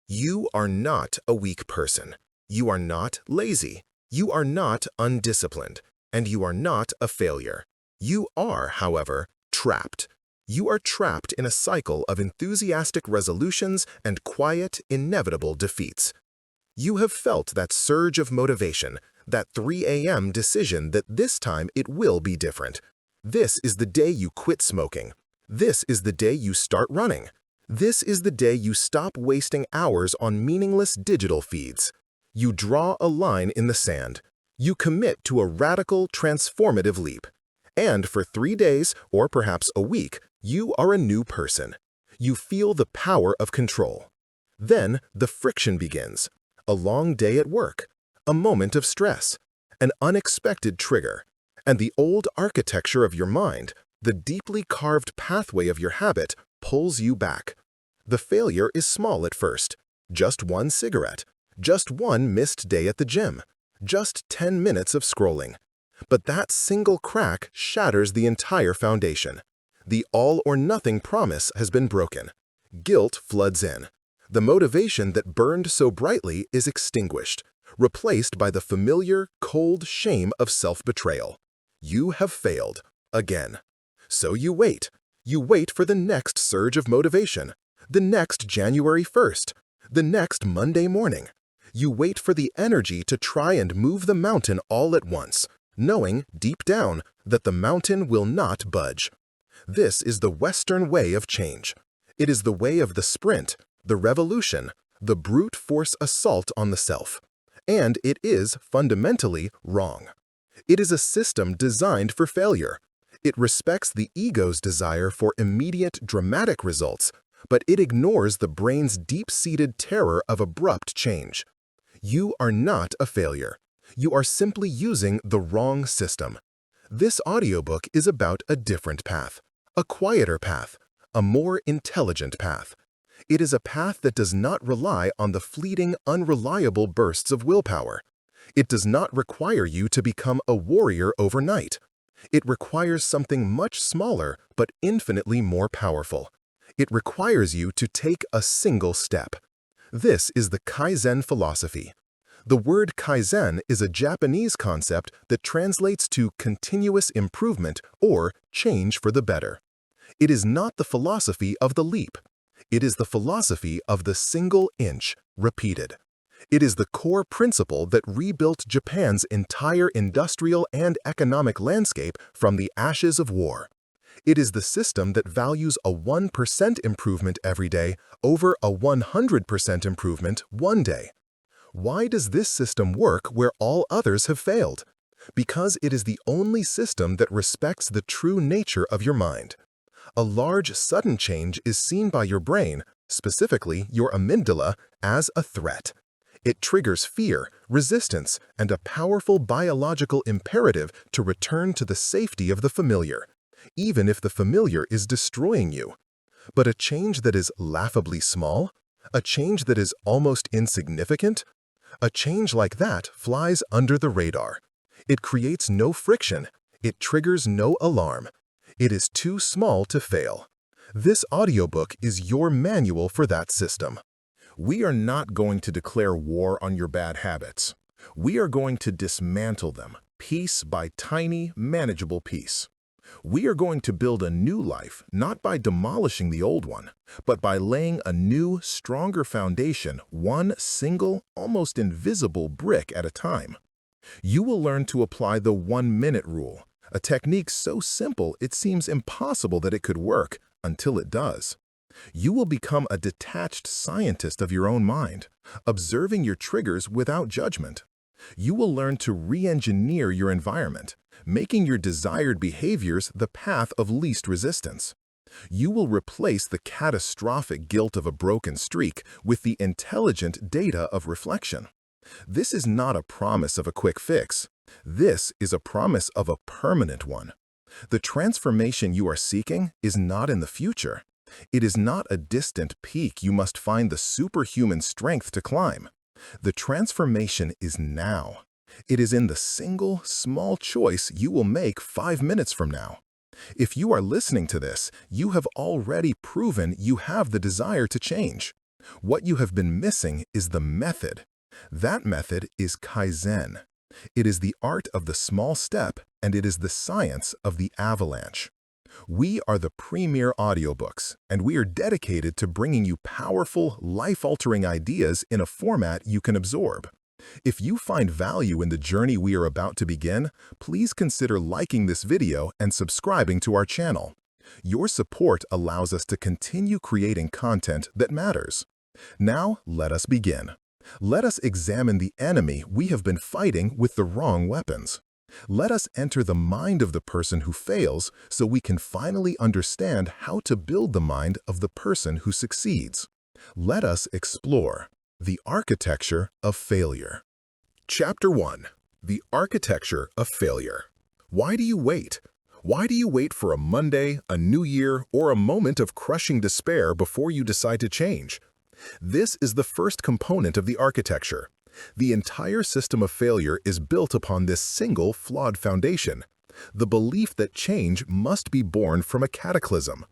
You are not a weak person. You are not lazy. You are not undisciplined. And you are not a failure. You are, however, trapped. You are trapped in a cycle of enthusiastic resolutions and quiet, inevitable defeats. You have felt that surge of motivation, that 3 a.m. decision that this time it will be different. This is the day you quit smoking. This is the day you start running. This is the day you stop wasting hours on meaningless digital feeds. You draw a line in the sand. You commit to a radical, transformative leap. And for 3 days, or perhaps a week, you are a new person. You feel the power of control. Then the friction begins. A long day at work, a moment of stress, an unexpected trigger, and the old architecture of your mind, the deeply carved pathway of your habit, pulls you back. The failure is small at first. Just one cigarette, just one missed day at the gym, just 10 minutes of scrolling. But that single crack shatters the entire foundation. The all-or-nothing promise has been broken. Guilt floods in. The motivation that burned so brightly is extinguished, replaced by the familiar, cold shame of self-betrayal. You have failed, again. So you wait. You wait for the next surge of motivation, the next January 1st, the next Monday morning. You wait for the energy to try and move the mountain all at once, knowing, deep down, that the mountain will not budge. This is the Western way of change. It is the way of the sprint, the revolution, the brute force assault on the self. And it is fundamentally wrong. It is a system designed for failure. It respects the ego's desire for immediate, dramatic results, but it ignores the brain's deep-seated terror of abrupt change. You are not a failure. You are simply using the wrong system. This audiobook is about a different path, a quieter path, a more intelligent path. It is a path that does not rely on the fleeting, unreliable bursts of willpower. It does not require you to become a warrior overnight. It requires something much smaller but infinitely more powerful. It requires you to take a single step. This is the Kaizen philosophy. The word Kaizen is a Japanese concept that translates to continuous improvement or change for the better. It is not the philosophy of the leap. It is the philosophy of the single inch, repeated. It is the core principle that rebuilt Japan's entire industrial and economic landscape from the ashes of war. It is the system that values a 1% improvement every day over a 100% improvement one day. Why does this system work where all others have failed? Because it is the only system that respects the true nature of your mind. A large, sudden change is seen by your brain, specifically your amygdala, as a threat. It triggers fear, resistance, and a powerful biological imperative to return to the safety of the familiar, even if the familiar is destroying you. But a change that is laughably small, a change that is almost insignificant, a change like that flies under the radar. It creates no friction. It triggers no alarm. It is too small to fail. This audiobook is your manual for that system. We are not going to declare war on your bad habits. We are going to dismantle them, piece by tiny, manageable piece. We are going to build a new life, not by demolishing the old one, but by laying a new, stronger foundation, one single, almost invisible brick at a time. You will learn to apply the 1-minute rule, a technique so simple it seems impossible that it could work until it does. You will become a detached scientist of your own mind, observing your triggers without judgment. You will learn to re-engineer your environment, making your desired behaviors the path of least resistance. You will replace the catastrophic guilt of a broken streak with the intelligent data of reflection. This is not a promise of a quick fix. This is a promise of a permanent one. The transformation you are seeking is not in the future. It is not a distant peak you must find the superhuman strength to climb. The transformation is now. It is in the single, small choice you will make 5 minutes from now. If you are listening to this, you have already proven you have the desire to change. What you have been missing is the method. That method is Kaizen. It is the art of the small step, and it is the science of the avalanche. We are the premier audiobooks, and we are dedicated to bringing you powerful, life-altering ideas in a format you can absorb. If you find value in the journey we are about to begin, please consider liking this video and subscribing to our channel. Your support allows us to continue creating content that matters. Now, let us begin. Let us examine the enemy we have been fighting with the wrong weapons. Let us enter the mind of the person who fails so we can finally understand how to build the mind of the person who succeeds. Let us explore the architecture of failure. Chapter 1. The Architecture of Failure. Why do you wait? Why do you wait for a Monday, a new year, or a moment of crushing despair before you decide to change? This is the first component of the architecture. The entire system of failure is built upon this single flawed foundation, the belief that change must be born from a cataclysm.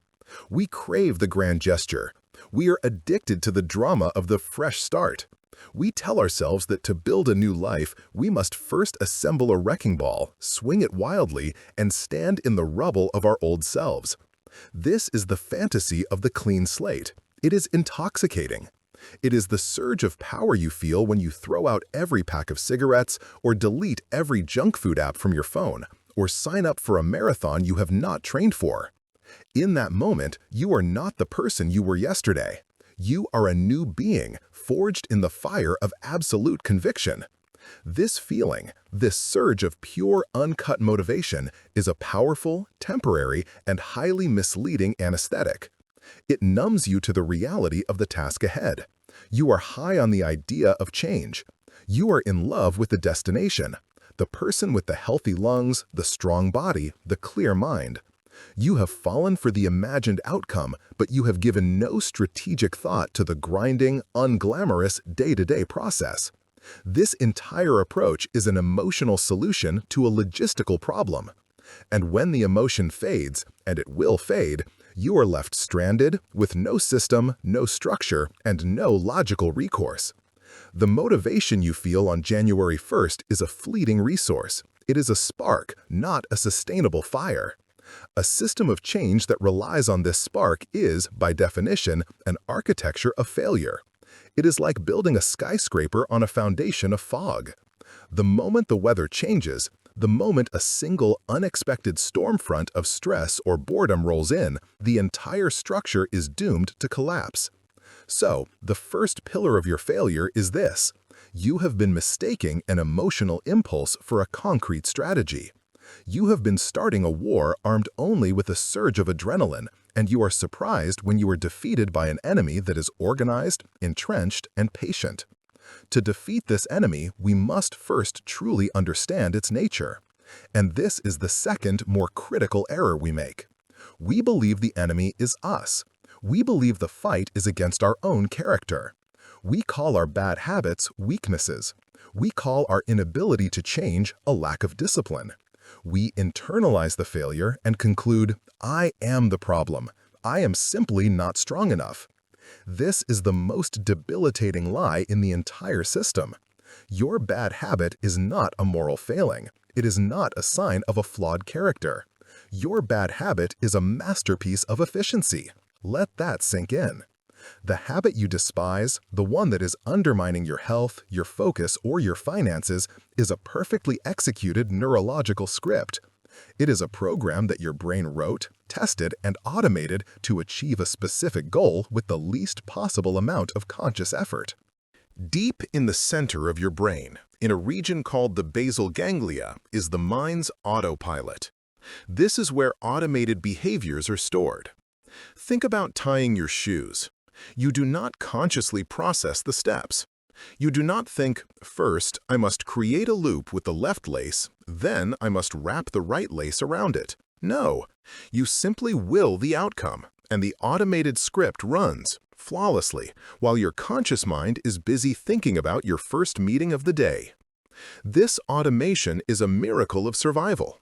We crave the grand gesture. We are addicted to the drama of the fresh start. We tell ourselves that to build a new life, we must first assemble a wrecking ball, swing it wildly, and stand in the rubble of our old selves. This is the fantasy of the clean slate. It is intoxicating. It is the surge of power you feel when you throw out every pack of cigarettes or delete every junk food app from your phone, or sign up for a marathon you have not trained for. In that moment, you are not the person you were yesterday. You are a new being, forged in the fire of absolute conviction. This feeling, this surge of pure, uncut motivation, is a powerful, temporary, and highly misleading anesthetic. It numbs you to the reality of the task ahead. You are high on the idea of change. You are in love with the destination, the person with the healthy lungs, the strong body, the clear mind. You have fallen for the imagined outcome, but you have given no strategic thought to the grinding, unglamorous day-to-day process. This entire approach is an emotional solution to a logistical problem. And when the emotion fades, and it will fade, you are left stranded with no system, no structure, and no logical recourse. The motivation you feel on January 1st is a fleeting resource. It is a spark, not a sustainable fire. A system of change that relies on this spark is, by definition, an architecture of failure. It is like building a skyscraper on a foundation of fog. The moment the weather changes, the moment a single unexpected storm front of stress or boredom rolls in, the entire structure is doomed to collapse. So, the first pillar of your failure is this: you have been mistaking an emotional impulse for a concrete strategy. You have been starting a war armed only with a surge of adrenaline, and you are surprised when you are defeated by an enemy that is organized, entrenched, and patient. To defeat this enemy, we must first truly understand its nature. And this is the second, more critical error we make. We believe the enemy is us. We believe the fight is against our own character. We call our bad habits weaknesses. We call our inability to change a lack of discipline. We internalize the failure and conclude, I am the problem. I am simply not strong enough. This is the most debilitating lie in the entire system. Your bad habit is not a moral failing. It is not a sign of a flawed character. Your bad habit is a masterpiece of efficiency. Let that sink in. The habit you despise, the one that is undermining your health, your focus, or your finances, is a perfectly executed neurological script. It is a program that your brain wrote, tested, and automated to achieve a specific goal with the least possible amount of conscious effort. Deep in the center of your brain, in a region called the basal ganglia, is the mind's autopilot. This is where automated behaviors are stored. Think about tying your shoes. You do not consciously process the steps. You do not think, first, I must create a loop with the left lace, then I must wrap the right lace around it. No, you simply will the outcome, and the automated script runs flawlessly while your conscious mind is busy thinking about your first meeting of the day. This automation is a miracle of survival.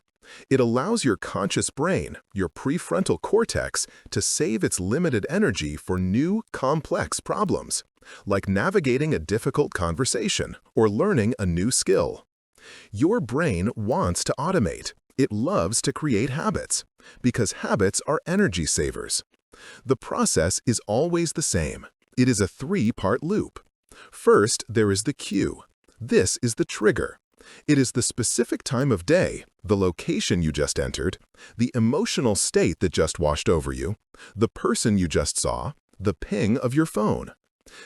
It allows your conscious brain, your prefrontal cortex, to save its limited energy for new, complex problems, like navigating a difficult conversation or learning a new skill. Your brain wants to automate. It loves to create habits, because habits are energy savers. The process is always the same. It is a three-part loop. First, there is the cue. This is the trigger. It is the specific time of day, the location you just entered, the emotional state that just washed over you, the person you just saw, the ping of your phone.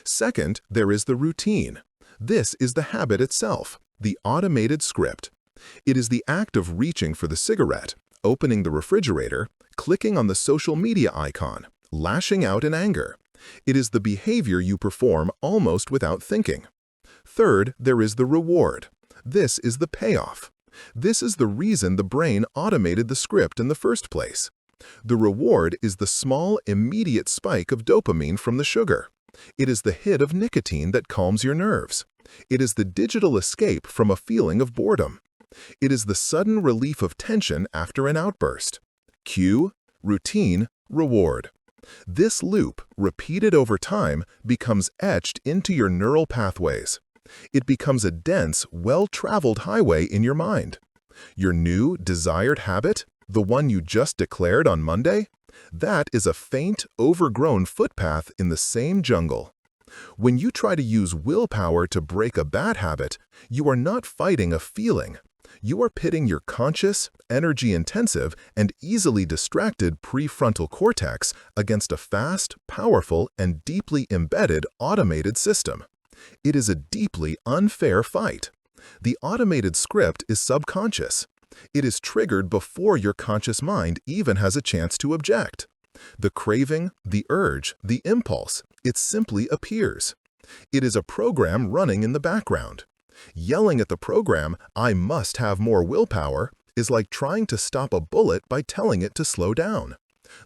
Second, there is the routine. This is the habit itself, the automated script. It is the act of reaching for the cigarette, opening the refrigerator, clicking on the social media icon, lashing out in anger. It is the behavior you perform almost without thinking. Third, there is the reward. This is the payoff. This is the reason the brain automated the script in the first place. The reward is the small, immediate spike of dopamine from the sugar. It is the hit of nicotine that calms your nerves. It is the digital escape from a feeling of boredom. It is the sudden relief of tension after an outburst. Cue, routine, reward. This loop, repeated over time, becomes etched into your neural pathways. It becomes a dense, well-traveled highway in your mind. Your new, desired habit, the one you just declared on Monday, that is a faint, overgrown footpath in the same jungle. When you try to use willpower to break a bad habit, you are not fighting a feeling. You are pitting your conscious, energy-intensive, and easily distracted prefrontal cortex against a fast, powerful, and deeply embedded automated system. It is a deeply unfair fight. The automated script is subconscious. It is triggered before your conscious mind even has a chance to object. The craving, the urge, the impulse, it simply appears. It is a program running in the background. Yelling at the program, "I must have more willpower," is like trying to stop a bullet by telling it to slow down.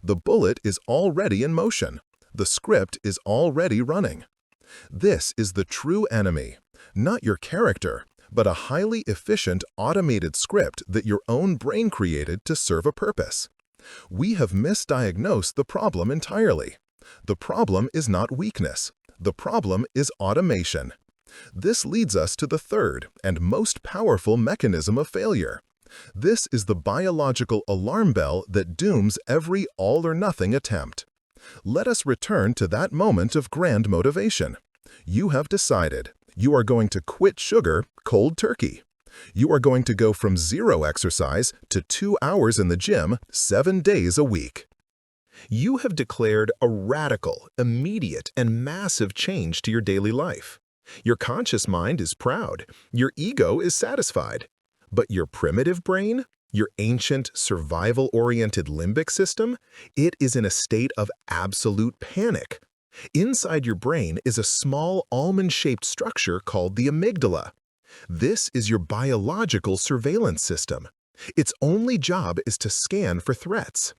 The bullet is already in motion. The script is already running. This is the true enemy, not your character, but a highly efficient automated script that your own brain created to serve a purpose. We have misdiagnosed the problem entirely. The problem is not weakness. The problem is automation. This leads us to the third and most powerful mechanism of failure. This is the biological alarm bell that dooms every all-or-nothing attempt. Let us return to that moment of grand motivation. You have decided. You are going to quit sugar cold turkey. You are going to go from 0 exercise to 2 hours in the gym 7 days a week. You have declared a radical, immediate, and massive change to your daily life. Your conscious mind is proud. Your ego is satisfied. But your primitive brain, your ancient, survival-oriented limbic system, it is in a state of absolute panic. Inside your brain is a small almond-shaped structure called the amygdala. This is your biological surveillance system. Its only job is to scan for threats.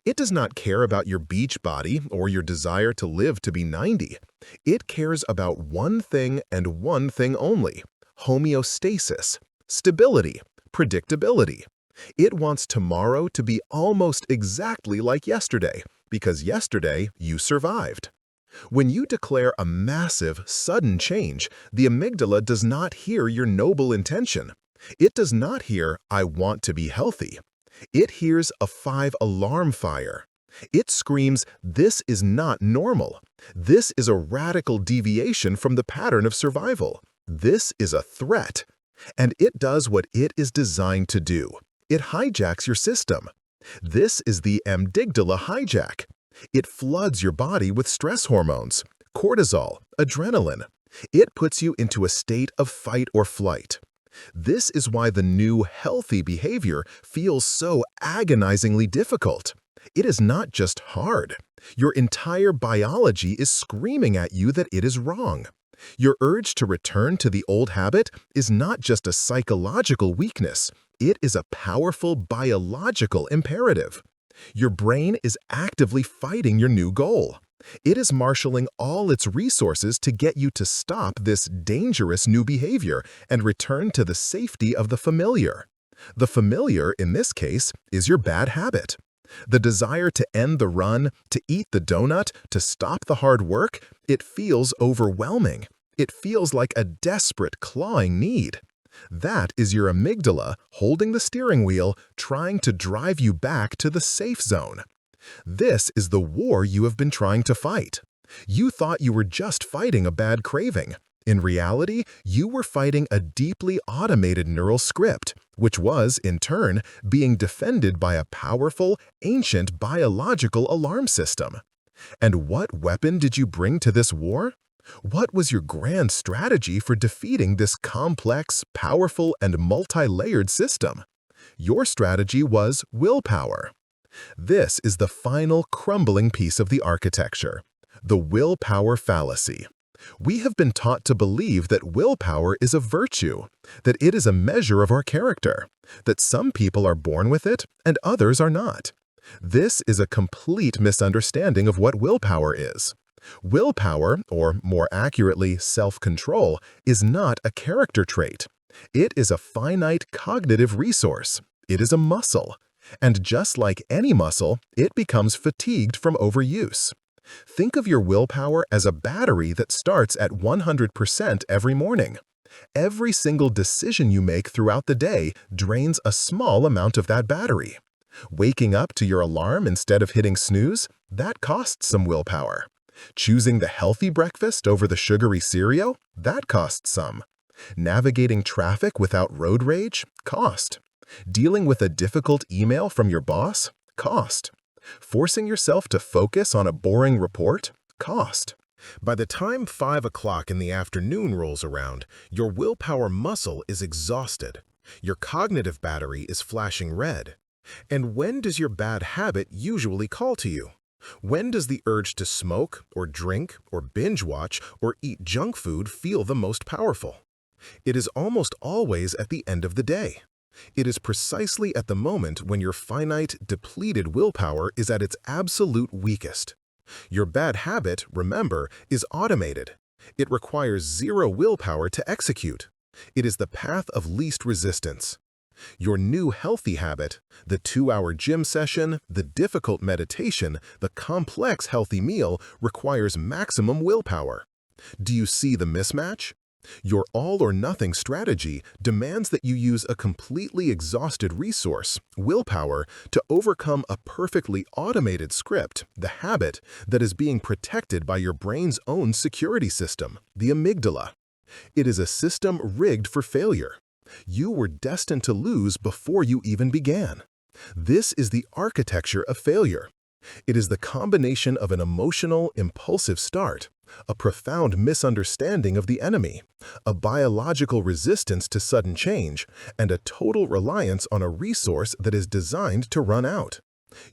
It does not care about your beach body or your desire to live to be 90. It cares about one thing and one thing only: homeostasis, stability, predictability. It wants tomorrow to be almost exactly like yesterday, because yesterday you survived. When you declare a massive, sudden change, the amygdala does not hear your noble intention. It does not hear, "I want to be healthy." It hears a 5-alarm fire. It screams, "This is not normal. This is a radical deviation from the pattern of survival. This is a threat." And it does what it is designed to do. It hijacks your system. This is the amygdala hijack. It floods your body with stress hormones, cortisol, adrenaline. It puts you into a state of fight or flight. This is why the new healthy behavior feels so agonizingly difficult. It is not just hard. Your entire biology is screaming at you that it is wrong. Your urge to return to the old habit is not just a psychological weakness. It is a powerful biological imperative. Your brain is actively fighting your new goal. It is marshaling all its resources to get you to stop this dangerous new behavior and return to the safety of the familiar. The familiar, in this case, is your bad habit. The desire to end the run, to eat the donut, to stop the hard work, it feels overwhelming. It feels like a desperate, clawing need. That is your amygdala holding the steering wheel, trying to drive you back to the safe zone. This is the war you have been trying to fight. You thought you were just fighting a bad craving. In reality, you were fighting a deeply automated neural script, which was, in turn, being defended by a powerful, ancient biological alarm system. And what weapon did you bring to this war? What was your grand strategy for defeating this complex, powerful, and multi-layered system? Your strategy was willpower. This is the final crumbling piece of the architecture, the willpower fallacy. We have been taught to believe that willpower is a virtue, that it is a measure of our character, that some people are born with it and others are not. This is a complete misunderstanding of what willpower is. Willpower, or more accurately, self-control, is not a character trait. It is a finite cognitive resource. It is a muscle. And just like any muscle, it becomes fatigued from overuse. Think of your willpower as a battery that starts at 100% every morning. Every single decision you make throughout the day drains a small amount of that battery. Waking up to your alarm instead of hitting snooze, that costs some willpower. Choosing the healthy breakfast over the sugary cereal, that costs some. Navigating traffic without road rage, cost. Dealing with a difficult email from your boss, cost. Forcing yourself to focus on a boring report, cost. By the time 5 o'clock in the afternoon rolls around, your willpower muscle is exhausted. Your cognitive battery is flashing red. And when does your bad habit usually call to you? When does the urge to smoke, or drink, or binge watch, or eat junk food feel the most powerful? It is almost always at the end of the day. It is precisely at the moment when your finite, depleted willpower is at its absolute weakest. Your bad habit, remember, is automated. It requires zero willpower to execute. It is the path of least resistance. Your new healthy habit, the 2-hour gym session, the difficult meditation, the complex healthy meal, requires maximum willpower. Do you see the mismatch? Your all-or-nothing strategy demands that you use a completely exhausted resource, willpower, to overcome a perfectly automated script, the habit, that is being protected by your brain's own security system, the amygdala. It is a system rigged for failure. You were destined to lose before you even began. This is the architecture of failure. It is the combination of an emotional, impulsive start, a profound misunderstanding of the enemy, a biological resistance to sudden change, and a total reliance on a resource that is designed to run out.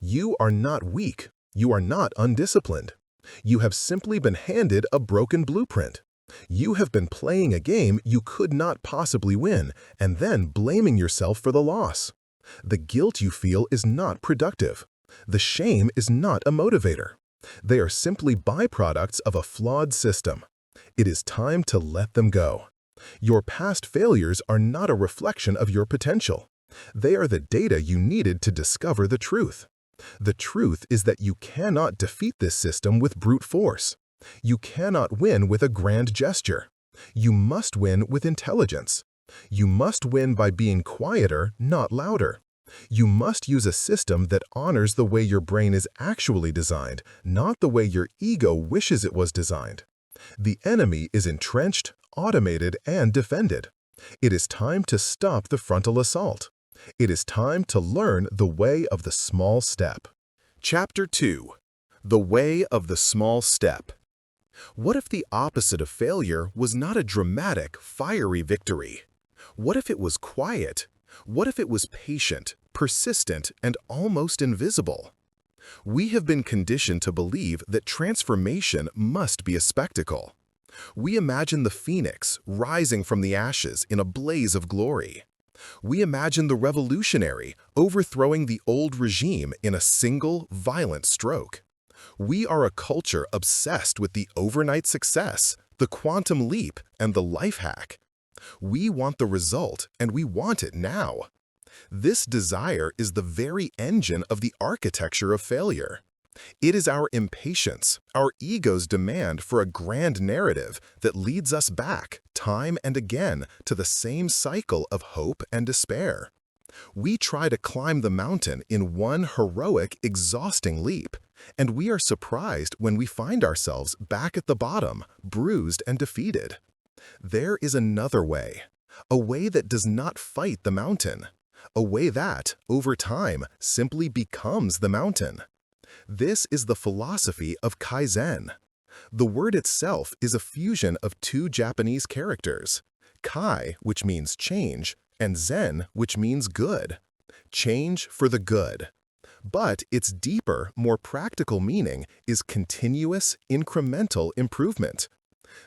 You are not weak. You are not undisciplined. You have simply been handed a broken blueprint. You have been playing a game you could not possibly win, and then blaming yourself for the loss. The guilt you feel is not productive. The shame is not a motivator. They are simply byproducts of a flawed system. It is time to let them go. Your past failures are not a reflection of your potential. They are the data you needed to discover the truth. The truth is that you cannot defeat this system with brute force. You cannot win with a grand gesture. You must win with intelligence. You must win by being quieter, not louder. You must use a system that honors the way your brain is actually designed, not the way your ego wishes it was designed. The enemy is entrenched, automated, and defended. It is time to stop the frontal assault. It is time to learn the way of the small step. Chapter 2. The Way of the Small Step. What if the opposite of failure was not a dramatic, fiery victory? What if it was quiet? What if it was patient, persistent, and almost invisible? We have been conditioned to believe that transformation must be a spectacle. We imagine the phoenix rising from the ashes in a blaze of glory. We imagine the revolutionary overthrowing the old regime in a single, violent stroke. We are a culture obsessed with the overnight success, the quantum leap, and the life hack. We want the result, and we want it now. This desire is the very engine of the architecture of failure. It is our impatience, our ego's demand for a grand narrative that leads us back, time and again, to the same cycle of hope and despair. We try to climb the mountain in one heroic, exhausting leap, and we are surprised when we find ourselves back at the bottom, bruised and defeated. There is another way, a way that does not fight the mountain, a way that, over time, simply becomes the mountain. This is the philosophy of Kaizen. The word itself is a fusion of two Japanese characters, Kai, which means change, and Zen, which means good. Change for the good. But its deeper, more practical meaning is continuous, incremental improvement.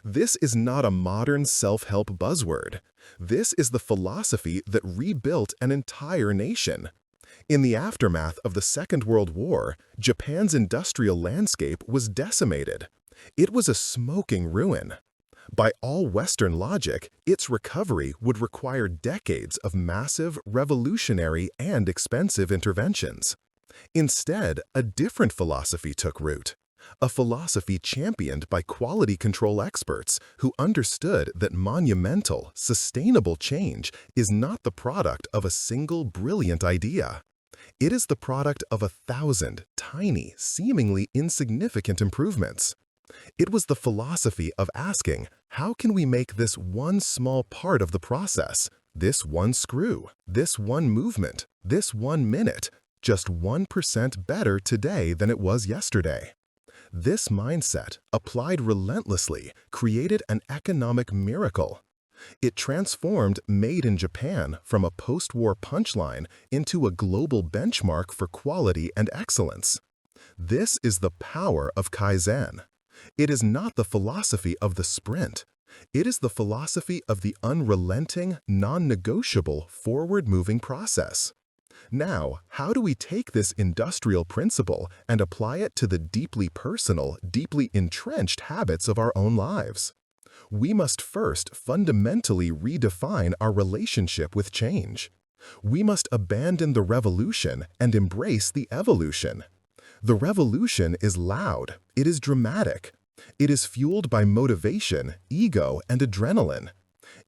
This is not a modern self-help buzzword. This is the philosophy that rebuilt an entire nation. In the aftermath of the Second World War, Japan's industrial landscape was decimated. It was a smoking ruin. By all Western logic, its recovery would require decades of massive, revolutionary, and expensive interventions. Instead, a different philosophy took root. A philosophy championed by quality control experts who understood that monumental, sustainable change is not the product of a single brilliant idea. It is the product of 1,000 tiny, seemingly insignificant improvements. It was the philosophy of asking, how can we make this one small part of the process, this one screw, this one movement, this 1 minute, just 1% better today than it was yesterday? This mindset, applied relentlessly, created an economic miracle. It transformed Made in Japan from a post-war punchline into a global benchmark for quality and excellence. This is the power of Kaizen. It is not the philosophy of the sprint. It is the philosophy of the unrelenting, non-negotiable, forward-moving process. Now, how do we take this industrial principle and apply it to the deeply personal, deeply entrenched habits of our own lives? We must first fundamentally redefine our relationship with change. We must abandon the revolution and embrace the evolution. The revolution is loud, it is dramatic. It is fueled by motivation, ego, and adrenaline.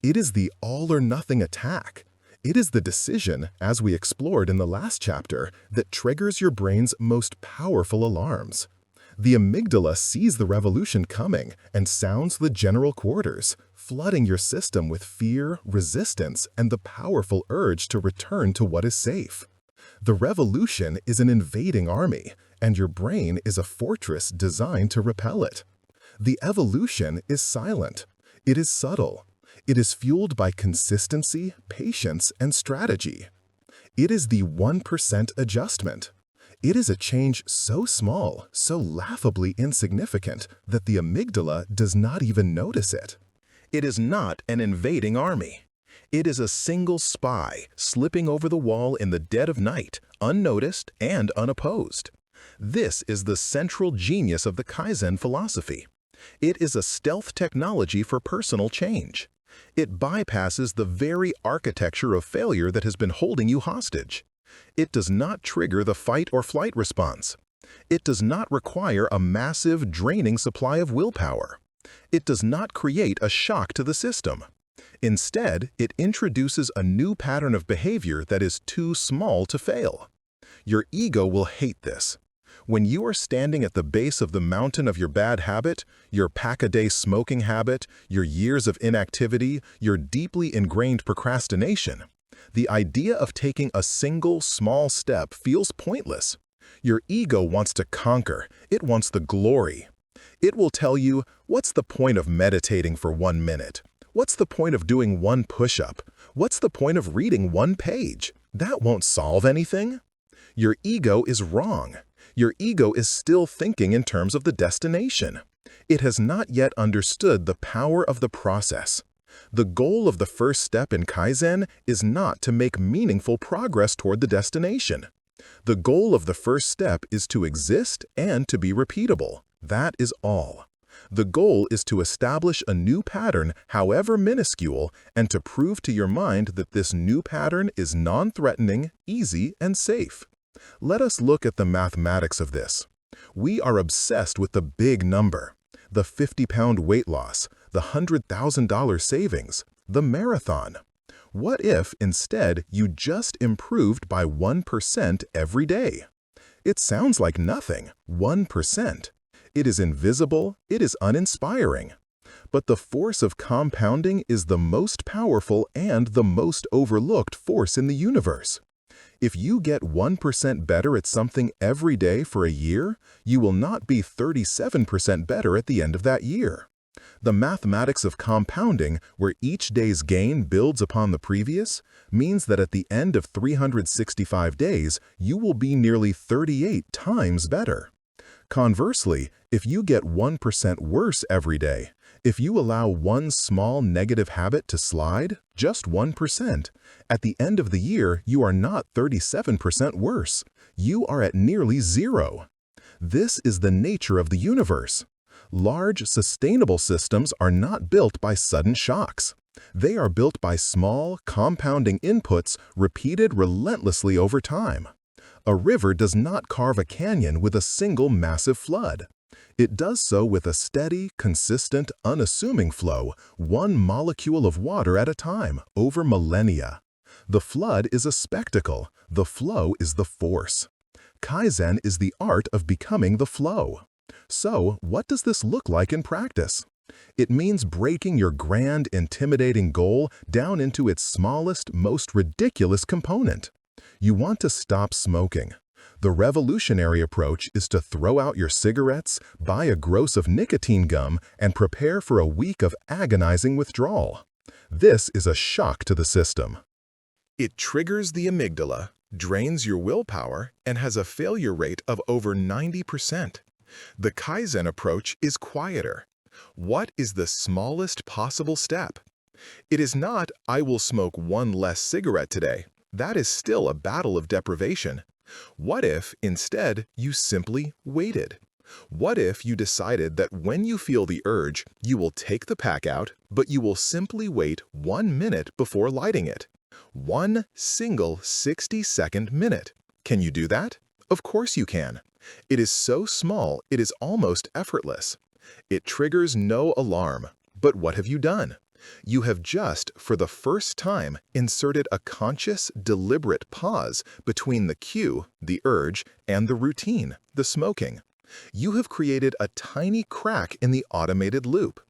It is the all-or-nothing attack. It is the decision, as we explored in the last chapter, that triggers your brain's most powerful alarms. The amygdala sees the revolution coming and sounds the general quarters, flooding your system with fear, resistance, and the powerful urge to return to what is safe. The revolution is an invading army, and your brain is a fortress designed to repel it. The evolution is silent. It is subtle. It is fueled by consistency, patience, and strategy. It is the 1% adjustment. It is a change so small, so laughably insignificant, that the amygdala does not even notice it. It is not an invading army. It is a single spy slipping over the wall in the dead of night, unnoticed and unopposed. This is the central genius of the Kaizen philosophy. It is a stealth technology for personal change. It bypasses the very architecture of failure that has been holding you hostage. It does not trigger the fight or flight response. It does not require a massive, draining supply of willpower. It does not create a shock to the system. Instead, it introduces a new pattern of behavior that is too small to fail. Your ego will hate this. When you are standing at the base of the mountain of your bad habit, your pack-a-day smoking habit, your years of inactivity, your deeply ingrained procrastination, the idea of taking a single small step feels pointless. Your ego wants to conquer. It wants the glory. It will tell you, what's the point of meditating for 1 minute? What's the point of doing 1 push-up? What's the point of reading 1 page? That won't solve anything. Your ego is wrong. Your ego is still thinking in terms of the destination. It has not yet understood the power of the process. The goal of the first step in Kaizen is not to make meaningful progress toward the destination. The goal of the first step is to exist and to be repeatable. That is all. The goal is to establish a new pattern, however minuscule, and to prove to your mind that this new pattern is non-threatening, easy, and safe. Let us look at the mathematics of this. We are obsessed with the big number, the 50-pound weight loss, the $100,000 savings, the marathon. What if, instead, you just improved by 1% every day? It sounds like nothing, 1%. It is invisible, it is uninspiring. But the force of compounding is the most powerful and the most overlooked force in the universe. If you get 1% better at something every day for a year, you will not be 37% better at the end of that year. The mathematics of compounding, where each day's gain builds upon the previous, means that at the end of 365 days, you will be nearly 38 times better. Conversely, if you get 1% worse every day, if you allow one small negative habit to slide, just 1%, at the end of the year you are not 37% worse. You are at nearly zero. This is the nature of the universe. Large, sustainable systems are not built by sudden shocks. They are built by small, compounding inputs repeated relentlessly over time. A river does not carve a canyon with a single massive flood. It does so with a steady, consistent, unassuming flow, one molecule of water at a time, over millennia. The flood is a spectacle. The flow is the force. Kaizen is the art of becoming the flow. So, what does this look like in practice? It means breaking your grand, intimidating goal down into its smallest, most ridiculous component. You want to stop smoking. The revolutionary approach is to throw out your cigarettes, buy a gross of nicotine gum, and prepare for a week of agonizing withdrawal. This is a shock to the system. It triggers the amygdala, drains your willpower, and has a failure rate of over 90%. The Kaizen approach is quieter. What is the smallest possible step? It is not, I will smoke one less cigarette today. That is still a battle of deprivation. What if, instead, you simply waited? What if you decided that when you feel the urge, you will take the pack out, but you will simply wait 1 minute before lighting it? One single 60-second minute. Can you do that? Of course you can. It is so small, it is almost effortless. It triggers no alarm. But what have you done? You have just, for the first time, inserted a conscious, deliberate pause between the cue, the urge, and the routine, the smoking. You have created a tiny crack in the automated loop.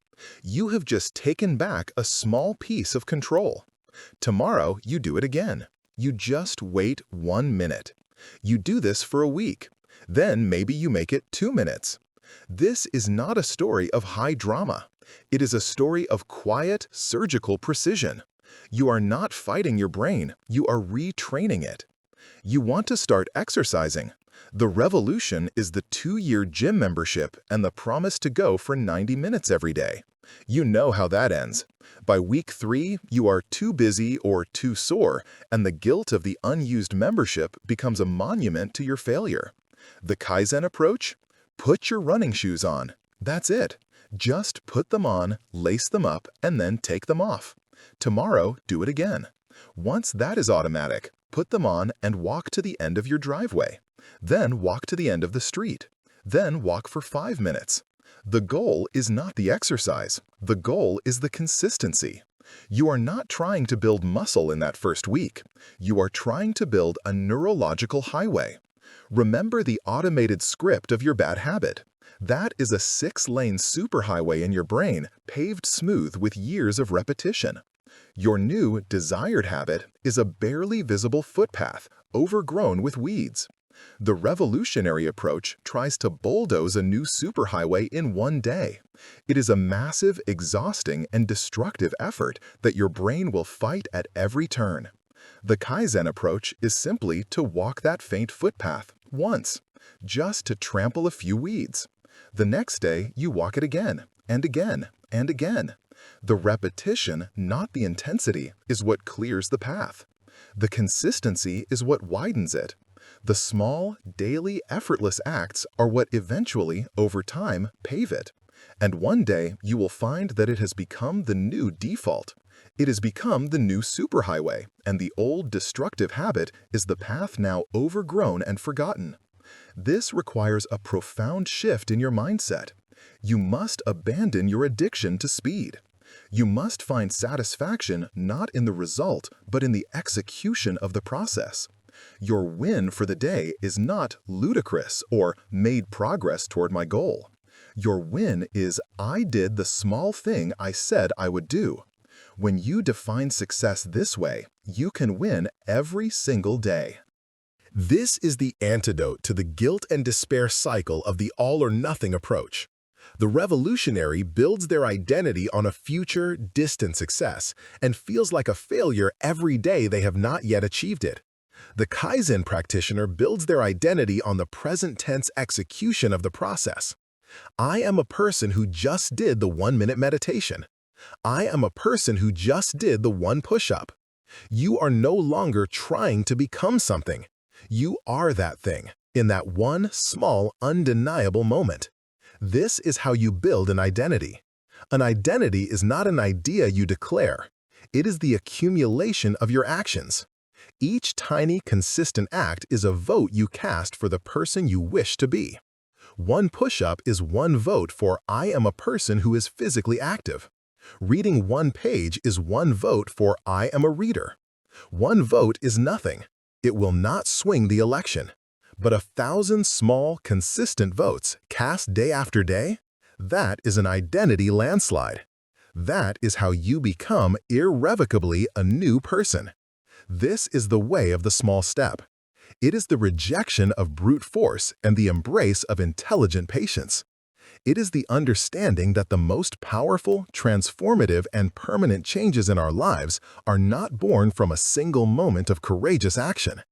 You have just taken back a small piece of control. Tomorrow, you do it again. You just wait 1 minute. You do this for a week. Then maybe you make it 2 minutes. This is not a story of high drama. It is a story of quiet, surgical precision. You are not fighting your brain, you are retraining it. You want to start exercising. The revolution is the 2-year gym membership and the promise to go for 90 minutes every day. You know how that ends. By week 3, you are too busy or too sore, and the guilt of the unused membership becomes a monument to your failure. The Kaizen approach? Put your running shoes on. That's it. Just put them on, lace them up, and then take them off. Tomorrow, do it again. Once that is automatic, put them on and walk to the end of your driveway. Then walk to the end of the street. Then walk for 5 minutes. The goal is not the exercise. The goal is the consistency. You are not trying to build muscle in that first week. You are trying to build a neurological highway. Remember the automated script of your bad habit. That is a 6-lane superhighway in your brain, paved smooth with years of repetition. Your new, desired habit is a barely visible footpath, overgrown with weeds. The revolutionary approach tries to bulldoze a new superhighway in 1 day. It is a massive, exhausting, and destructive effort that your brain will fight at every turn. The Kaizen approach is simply to walk that faint footpath once, just to trample a few weeds. The next day, you walk it again, and again, and again. The repetition, not the intensity, is what clears the path. The consistency is what widens it. The small, daily, effortless acts are what eventually, over time, pave it. And one day, you will find that it has become the new default. It has become the new superhighway, and the old destructive habit is the path now overgrown and forgotten. This requires a profound shift in your mindset. You must abandon your addiction to speed. You must find satisfaction not in the result, but in the execution of the process. Your win for the day is not ludicrous or made progress toward my goal. Your win is I did the small thing I said I would do. When you define success this way, you can win every single day. This is the antidote to the guilt and despair cycle of the all-or-nothing approach. The revolutionary builds their identity on a future, distant success and feels like a failure every day they have not yet achieved it. The Kaizen practitioner builds their identity on the present-tense execution of the process. I am a person who just did the 1-minute meditation. I am a person who just did the 1 push-up. You are no longer trying to become something. You are that thing, in that one small, undeniable moment. This is how you build an identity. An identity is not an idea you declare. It is the accumulation of your actions. Each tiny, consistent act is a vote you cast for the person you wish to be. 1 push-up is 1 vote for I am a person who is physically active. Reading 1 page is 1 vote for I am a reader. 1 vote is nothing. It will not swing the election. But 1,000 small, consistent votes cast day after day, that is an identity landslide. That is how you become irrevocably a new person. This is the way of the small step. It is the rejection of brute force and the embrace of intelligent patience. It is the understanding that the most powerful, transformative, and permanent changes in our lives are not born from a single moment of courageous action.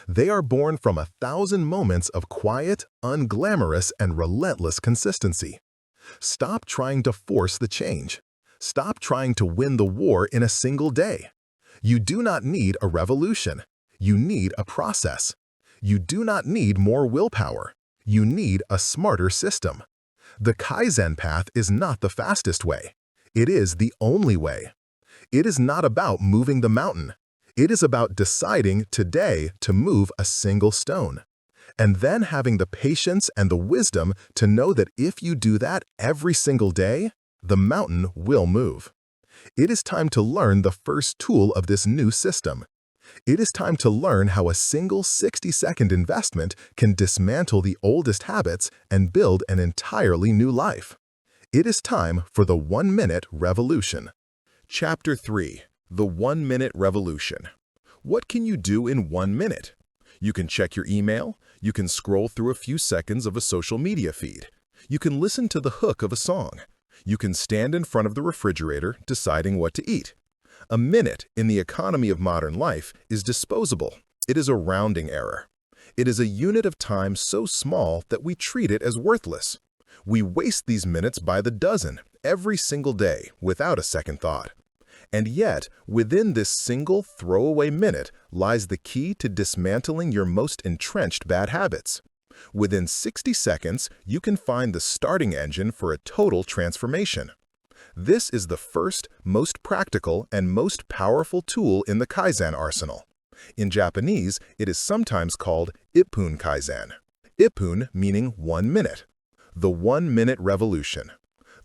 They are born from 1,000 moments of quiet, unglamorous, and relentless consistency. Stop trying to force the change. Stop trying to win the war in a single day. You do not need a revolution. You need a process. You do not need more willpower. You need a smarter system. The Kaizen path is not the fastest way. It is the only way. It is not about moving the mountain. It is about deciding today to move a single stone, and then having the patience and the wisdom to know that if you do that every single day, the mountain will move. It is time to learn the first tool of this new system. It is time to learn how a single 60-second investment can dismantle the oldest habits and build an entirely new life. It is time for the 1-minute revolution. Chapter 3. The 1-minute revolution. What can you do in 1 minute? You can check your email. You can scroll through a few seconds of a social media feed. You can listen to the hook of a song. You can stand in front of the refrigerator deciding what to eat. A minute in the economy of modern life is disposable. It is a rounding error. It is a unit of time so small that we treat it as worthless. We waste these minutes by the dozen every single day without a second thought. And yet, within this single throwaway minute lies the key to dismantling your most entrenched bad habits. Within 60 seconds, you can find the starting engine for a total transformation. This is the first, most practical, and most powerful tool in the Kaizen arsenal. In Japanese, it is sometimes called Ippun Kaizen. Ippun meaning 1 minute. The 1-minute revolution.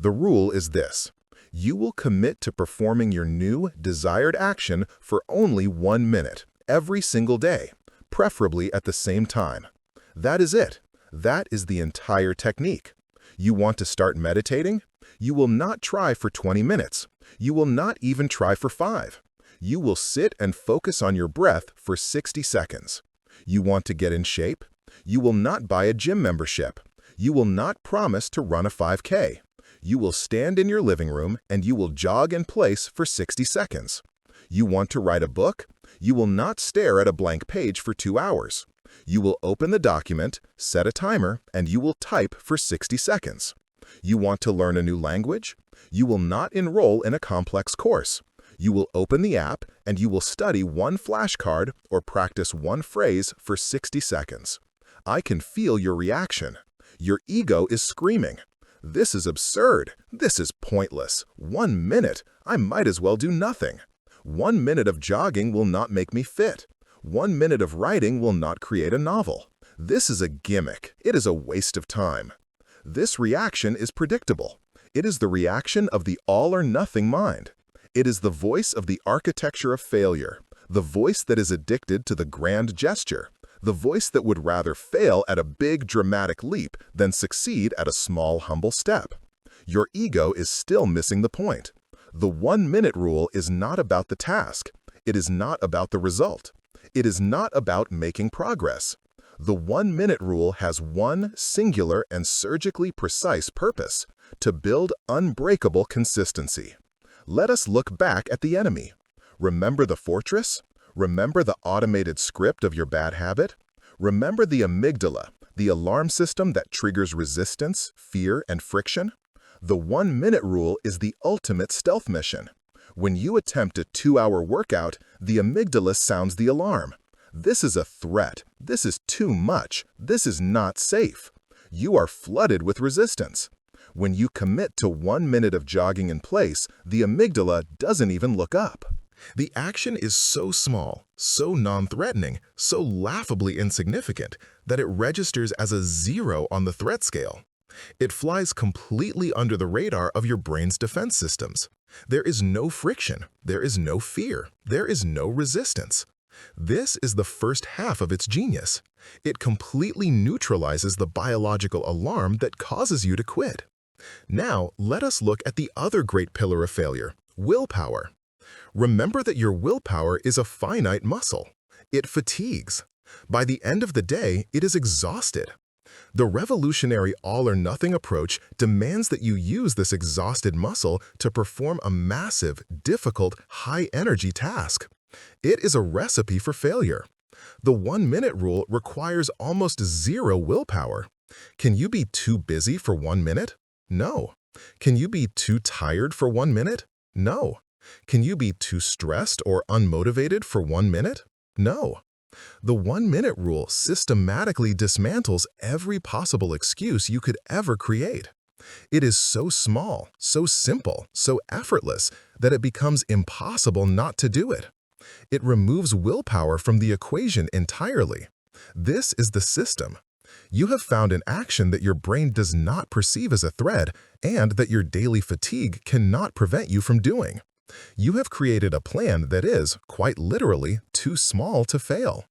The rule is this. You will commit to performing your new, desired action for only 1 minute, every single day, preferably at the same time. That is it. That is the entire technique. You want to start meditating? You will not try for 20 minutes. You will not even try for 5. You will sit and focus on your breath for 60 seconds. You want to get in shape? You will not buy a gym membership. You will not promise to run a 5K. You will stand in your living room and you will jog in place for 60 seconds. You want to write a book? You will not stare at a blank page for 2 hours. You will open the document, set a timer, and you will type for 60 seconds. You want to learn a new language? You will not enroll in a complex course. You will open the app and you will study 1 flashcard or practice 1 phrase for 60 seconds. I can feel your reaction. Your ego is screaming. This is absurd. This is pointless. 1 minute. I might as well do nothing. 1 minute of jogging will not make me fit. 1 minute of writing will not create a novel. This is a gimmick. It is a waste of time. This reaction is predictable. It is the reaction of the all-or-nothing mind. It is the voice of the architecture of failure, the voice that is addicted to the grand gesture, the voice that would rather fail at a big, dramatic leap than succeed at a small, humble step. Your ego is still missing the point. The 1-minute rule is not about the task. It is not about the result. It is not about making progress. The 1-minute rule has one singular and surgically precise purpose: to build unbreakable consistency. Let us look back at the enemy. Remember the fortress? Remember the automated script of your bad habit? Remember the amygdala, the alarm system that triggers resistance, fear, and friction? The 1-minute rule is the ultimate stealth mission. When you attempt a 2-hour workout, the amygdala sounds the alarm. This is a threat. This is too much. This is not safe. You are flooded with resistance. When you commit to 1 minute of jogging in place, the amygdala doesn't even look up. The action is so small, so non-threatening, so laughably insignificant that it registers as a 0 on the threat scale. It flies completely under the radar of your brain's defense systems. There is no friction. There is no fear. There is no resistance. This is the first half of its genius. It completely neutralizes the biological alarm that causes you to quit. Now, let us look at the other great pillar of failure: willpower. Remember that your willpower is a finite muscle. It fatigues. By the end of the day, it is exhausted. The revolutionary all-or-nothing approach demands that you use this exhausted muscle to perform a massive, difficult, high-energy task. It is a recipe for failure. The 1-minute rule requires almost 0 willpower. Can you be too busy for 1 minute? No. Can you be too tired for 1 minute? No. Can you be too stressed or unmotivated for 1 minute? No. The 1-minute rule systematically dismantles every possible excuse you could ever create. It is so small, so simple, so effortless that it becomes impossible not to do it. It removes willpower from the equation entirely. This is the system. You have found an action that your brain does not perceive as a threat and that your daily fatigue cannot prevent you from doing. You have created a plan that is, quite literally, too small to fail.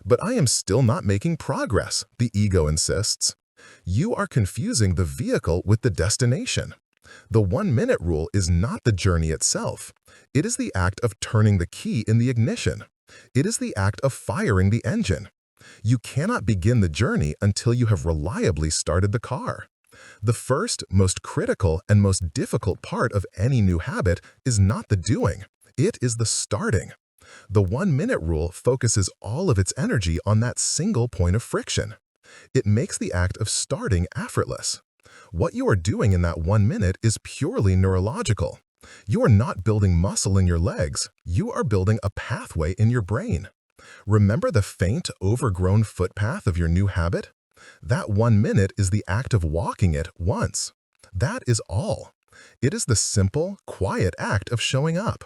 But I am still not making progress, the ego insists. You are confusing the vehicle with the destination. The 1-minute rule is not the journey itself. It is the act of turning the key in the ignition. It is the act of firing the engine. You cannot begin the journey until you have reliably started the car. The first, most critical, and most difficult part of any new habit is not the doing. It is the starting. The 1-minute rule focuses all of its energy on that single point of friction. It makes the act of starting effortless. What you are doing in that 1 minute is purely neurological. You are not building muscle in your legs. You are building a pathway in your brain. Remember the faint, overgrown footpath of your new habit? That 1 minute is the act of walking it once. That is all. It is the simple, quiet act of showing up.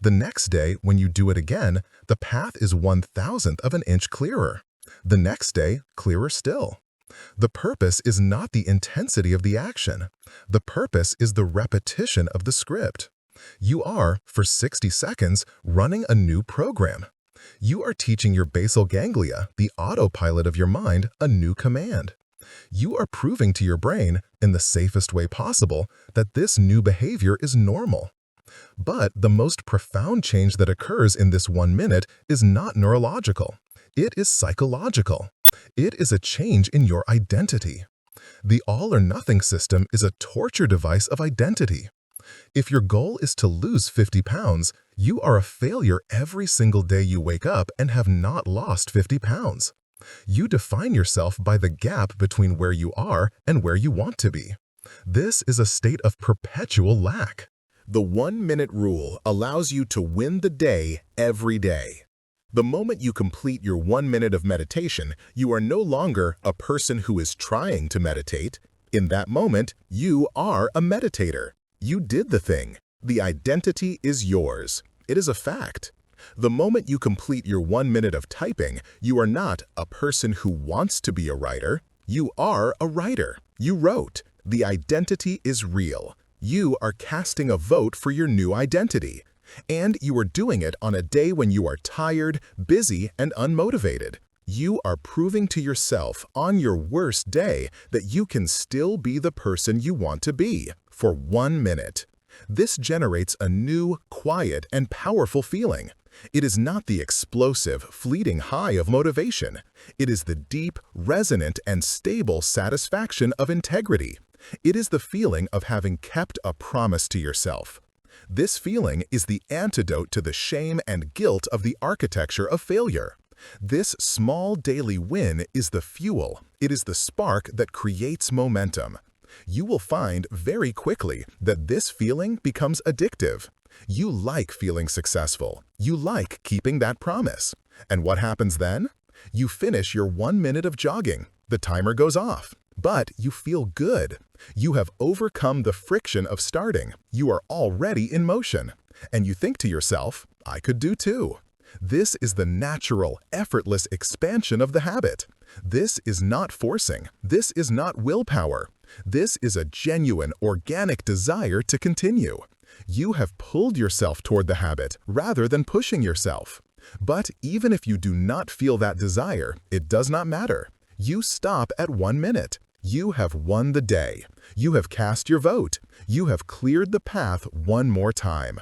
The next day, when you do it again, the path is 1/1000th of an inch clearer. The next day, clearer still. The purpose is not the intensity of the action. The purpose is the repetition of the script. You are, for 60 seconds, running a new program. You are teaching your basal ganglia, the autopilot of your mind, a new command. You are proving to your brain, in the safest way possible, that this new behavior is normal. But the most profound change that occurs in this 1 minute is not neurological. It is psychological. It is a change in your identity. The all-or-nothing system is a torture device of identity. If your goal is to lose 50 pounds, you are a failure every single day you wake up and have not lost 50 pounds. You define yourself by the gap between where you are and where you want to be. This is a state of perpetual lack. The 1-minute rule allows you to win the day every day. The moment you complete your 1 minute of meditation, you are no longer a person who is trying to meditate. In that moment, you are a meditator. You did the thing. The identity is yours. It is a fact. The moment you complete your 1 minute of typing, you are not a person who wants to be a writer. You are a writer. You wrote. The identity is real. You are casting a vote for your new identity. And you are doing it on a day when you are tired, busy, and unmotivated. You are proving to yourself on your worst day that you can still be the person you want to be for 1 minute. This generates a new, quiet, and powerful feeling. It is not the explosive, fleeting high of motivation. It is the deep, resonant, and stable satisfaction of integrity. It is the feeling of having kept a promise to yourself. This feeling is the antidote to the shame and guilt of the architecture of failure. This small daily win is the fuel. It is the spark that creates momentum. You will find very quickly that this feeling becomes addictive. You like feeling successful. You like keeping that promise. And what happens then? You finish your 1 minute of jogging. The timer goes off. But you feel good. You have overcome the friction of starting. You are already in motion. And you think to yourself, I could do too. This is the natural, effortless expansion of the habit. This is not forcing. This is not willpower. This is a genuine, organic desire to continue. You have pulled yourself toward the habit rather than pushing yourself. But even if you do not feel that desire, it does not matter. You stop at 1 minute. You have won the day. You have cast your vote. You have cleared the path one more time.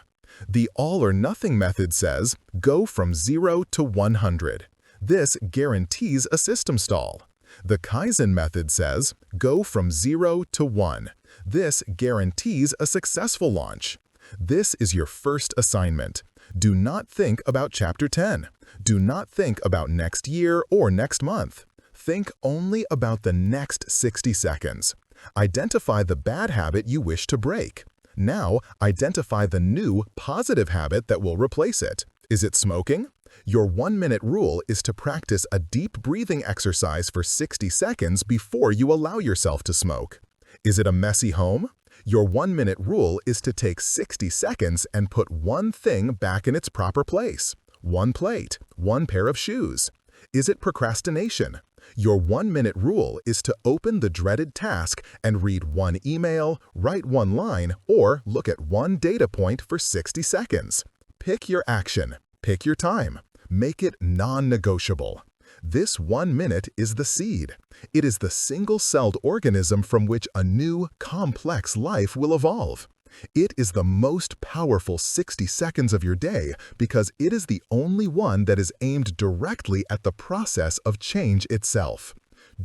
The all-or-nothing method says, go from 0 to 100. This guarantees a system stall. The Kaizen method says, go from 0 to 1. This guarantees a successful launch. This is your first assignment. Do not think about Chapter 10. Do not think about next year or next month. Think only about the next 60 seconds. Identify the bad habit you wish to break. Now, identify the new, positive habit that will replace it. Is it smoking? Your 1-minute rule is to practice a deep breathing exercise for 60 seconds before you allow yourself to smoke. Is it a messy home? Your 1-minute rule is to take 60 seconds and put one thing back in its proper place. One plate, one pair of shoes. Is it procrastination? Your 1-minute rule is to open the dreaded task and read one email, write one line, or look at one data point for 60 seconds. Pick your action. Pick your time. Make it non-negotiable. This 1 minute is the seed. It is the single-celled organism from which a new, complex life will evolve. It is the most powerful 60 seconds of your day because it is the only one that is aimed directly at the process of change itself.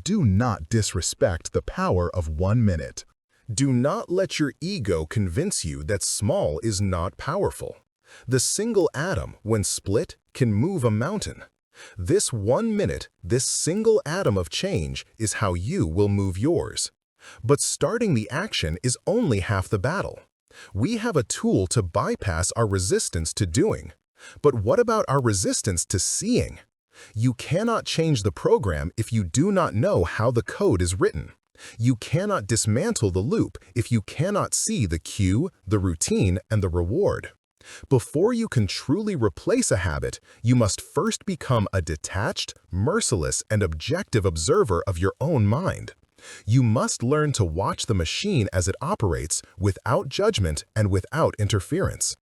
Do not disrespect the power of 1 minute. Do not let your ego convince you that small is not powerful. The single atom, when split, can move a mountain. This 1 minute, this single atom of change is how you will move yours. But starting the action is only half the battle. We have a tool to bypass our resistance to doing. But what about our resistance to seeing? You cannot change the program if you do not know how the code is written. You cannot dismantle the loop if you cannot see the cue, the routine, and the reward. Before you can truly replace a habit, you must first become a detached, merciless, and objective observer of your own mind. You must learn to watch the machine as it operates without judgment and without interference.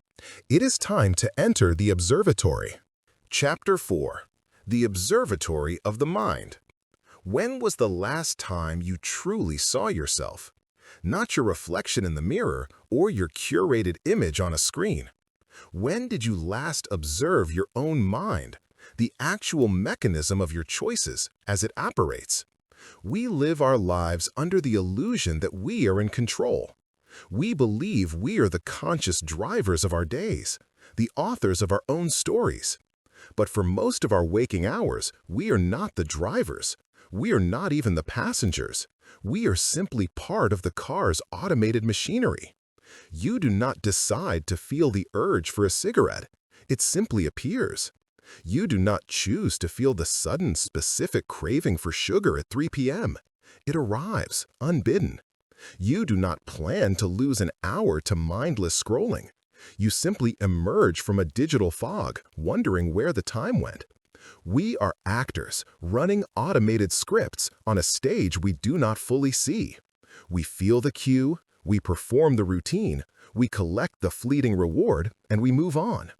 It is time to enter the observatory. Chapter 4. The Observatory of the Mind. When was the last time you truly saw yourself? Not your reflection in the mirror or your curated image on a screen. When did you last observe your own mind, the actual mechanism of your choices as it operates? We live our lives under the illusion that we are in control. We believe we are the conscious drivers of our days, the authors of our own stories. But for most of our waking hours, we are not the drivers. We are not even the passengers. We are simply part of the car's automated machinery. You do not decide to feel the urge for a cigarette. It simply appears. You do not choose to feel the sudden specific craving for sugar at 3 p.m. It arrives, unbidden. You do not plan to lose an hour to mindless scrolling. You simply emerge from a digital fog, wondering where the time went. We are actors, running automated scripts on a stage we do not fully see. We feel the cue, we perform the routine, we collect the fleeting reward, and we move on.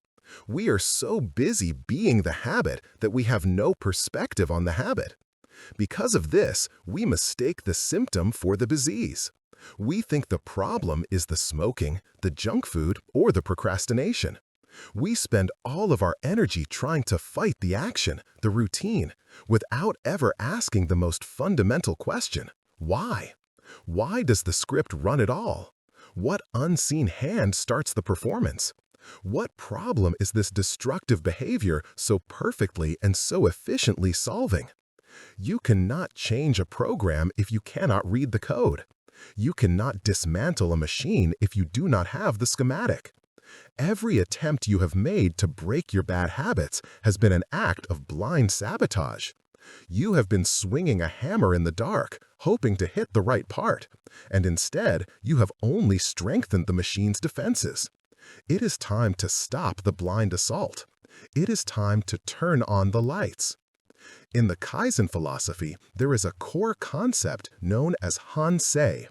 We are so busy being the habit that we have no perspective on the habit. Because of this, we mistake the symptom for the disease. We think the problem is the smoking, the junk food, or the procrastination. We spend all of our energy trying to fight the action, the routine, without ever asking the most fundamental question: why? Why does the script run at all? What unseen hand starts the performance? What problem is this destructive behavior so perfectly and so efficiently solving? You cannot change a program if you cannot read the code. You cannot dismantle a machine if you do not have the schematic. Every attempt you have made to break your bad habits has been an act of blind sabotage. You have been swinging a hammer in the dark, hoping to hit the right part, and instead you have only strengthened the machine's defenses. It is time to stop the blind assault. It is time to turn on the lights. In the Kaizen philosophy, there is a core concept known as Hansei.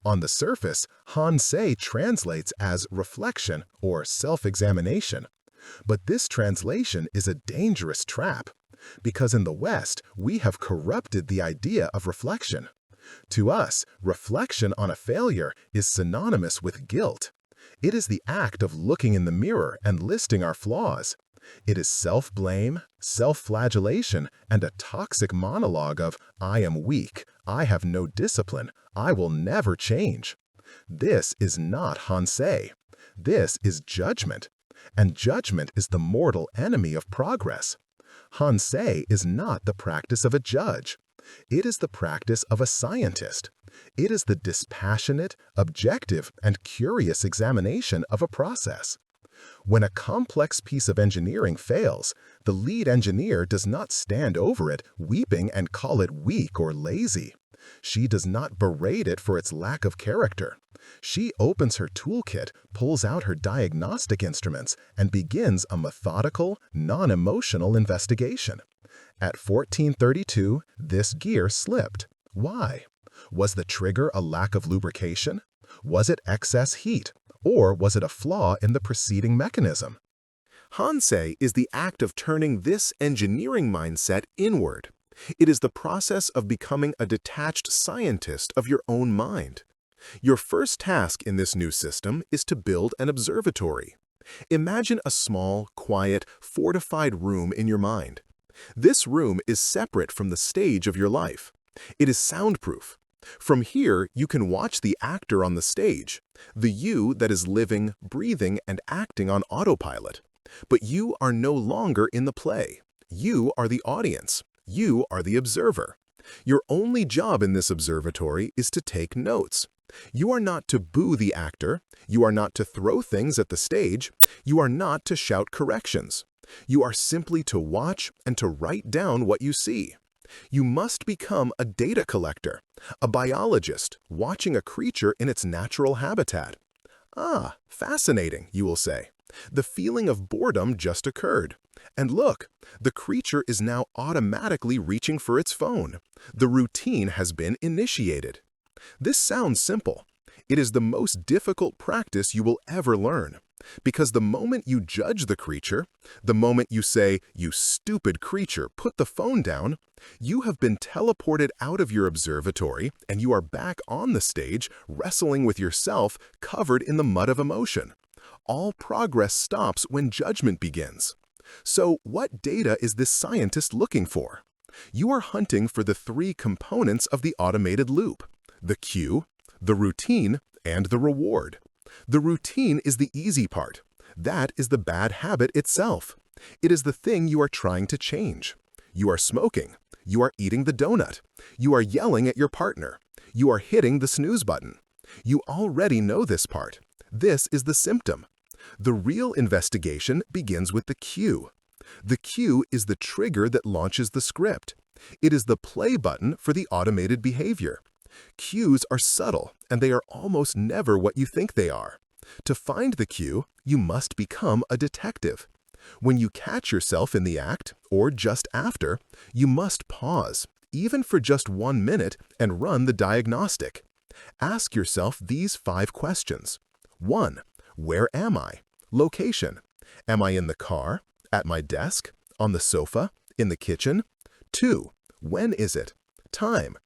On the surface, Hansei translates as reflection or self-examination. But this translation is a dangerous trap, because in the West, we have corrupted the idea of reflection. To us, reflection on a failure is synonymous with guilt. It is the act of looking in the mirror and listing our flaws. It is self-blame, self-flagellation, and a toxic monologue of, "I am weak, I have no discipline, I will never change." This is not Hansei. This is judgment. And judgment is the mortal enemy of progress. Hansei is not the practice of a judge. It is the practice of a scientist. It is the dispassionate, objective, and curious examination of a process. When a complex piece of engineering fails, the lead engineer does not stand over it weeping and call it weak or lazy. She does not berate it for its lack of character. She opens her toolkit, pulls out her diagnostic instruments, and begins a methodical, non-emotional investigation. At 1432, this gear slipped. Why? Was the trigger a lack of lubrication? Was it excess heat? Or was it a flaw in the preceding mechanism? Hansei is the act of turning this engineering mindset inward. It is the process of becoming a detached scientist of your own mind. Your first task in this new system is to build an observatory. Imagine a small, quiet, fortified room in your mind. This room is separate from the stage of your life. It is soundproof. From here, you can watch the actor on the stage, the you that is living, breathing, and acting on autopilot. But you are no longer in the play. You are the audience. You are the observer. Your only job in this observatory is to take notes. You are not to boo the actor. You are not to throw things at the stage. You are not to shout corrections. You are simply to watch and to write down what you see. You must become a data collector, a biologist watching a creature in its natural habitat. Ah, fascinating, you will say. The feeling of boredom just occurred. And look, the creature is now automatically reaching for its phone. The routine has been initiated. This sounds simple. It is the most difficult practice you will ever learn. Because the moment you judge the creature, the moment you say, "You stupid creature, put the phone down," you have been teleported out of your observatory and you are back on the stage, wrestling with yourself, covered in the mud of emotion. All progress stops when judgment begins. So, what data is this scientist looking for? You are hunting for the three components of the automated loop: the cue, the routine, and the reward. The routine is the easy part. That is the bad habit itself. It is the thing you are trying to change. You are smoking. You are eating the donut. You are yelling at your partner. You are hitting the snooze button. You already know this part. This is the symptom. The real investigation begins with the cue. The cue is the trigger that launches the script. It is the play button for the automated behavior. Cues are subtle, and they are almost never what you think they are. To find the cue, you must become a detective. When you catch yourself in the act, or just after, you must pause, even for just 1 minute, and run the diagnostic. Ask yourself these 5 questions. 1. Where am I? Location. Am I in the car? At my desk? On the sofa? In the kitchen? 2. When is it? Time.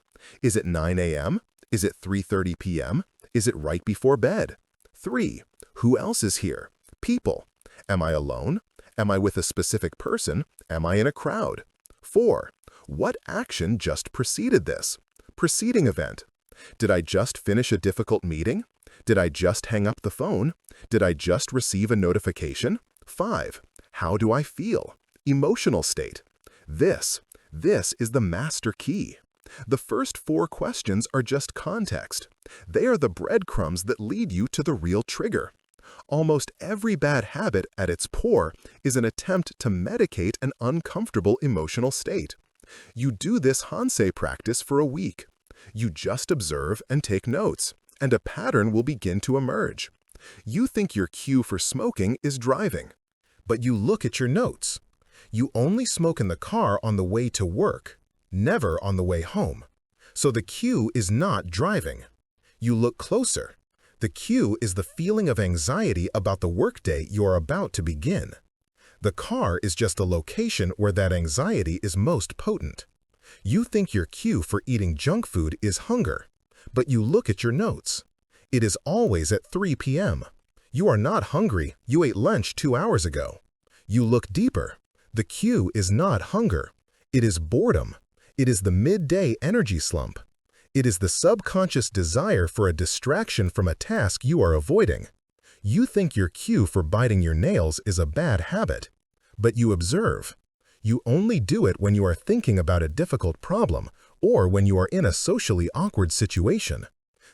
Is it 9 a.m.? Is it 3:30 p.m.? Is it right before bed? 3. Who else is here? People. Am I alone? Am I with a specific person? Am I in a crowd? 4. What action just preceded this? Preceding event. Did I just finish a difficult meeting? Did I just hang up the phone? Did I just receive a notification? 5. How do I feel? Emotional state. This is the master key. The first 4 questions are just context. They are the breadcrumbs that lead you to the real trigger. Almost every bad habit at its core is an attempt to medicate an uncomfortable emotional state. You do this Hansei practice for a week. You just observe and take notes, and a pattern will begin to emerge. You think your cue for smoking is driving, but you look at your notes. You only smoke in the car on the way to work, never on the way home. So the cue is not driving. You look closer. The cue is the feeling of anxiety about the workday you are about to begin. The car is just the location where that anxiety is most potent. You think your cue for eating junk food is hunger, but you look at your notes. It is always at 3 p.m. You are not hungry, you ate lunch 2 hours ago. You look deeper. The cue is not hunger. It is boredom. It is the midday energy slump. It is the subconscious desire for a distraction from a task you are avoiding. You think your cue for biting your nails is a bad habit, but you observe. You only do it when you are thinking about a difficult problem or when you are in a socially awkward situation.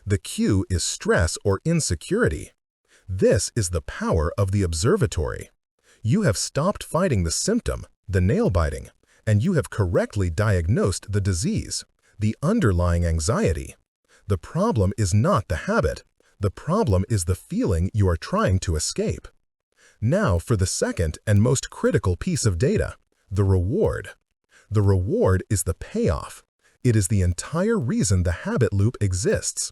The cue is stress or insecurity. This is the power of the observatory. You have stopped fighting the symptom, the nail biting, and you have correctly diagnosed the disease, the underlying anxiety. The problem is not the habit. The problem is the feeling you are trying to escape. Now for the second and most critical piece of data, the reward. The reward is the payoff. It is the entire reason the habit loop exists.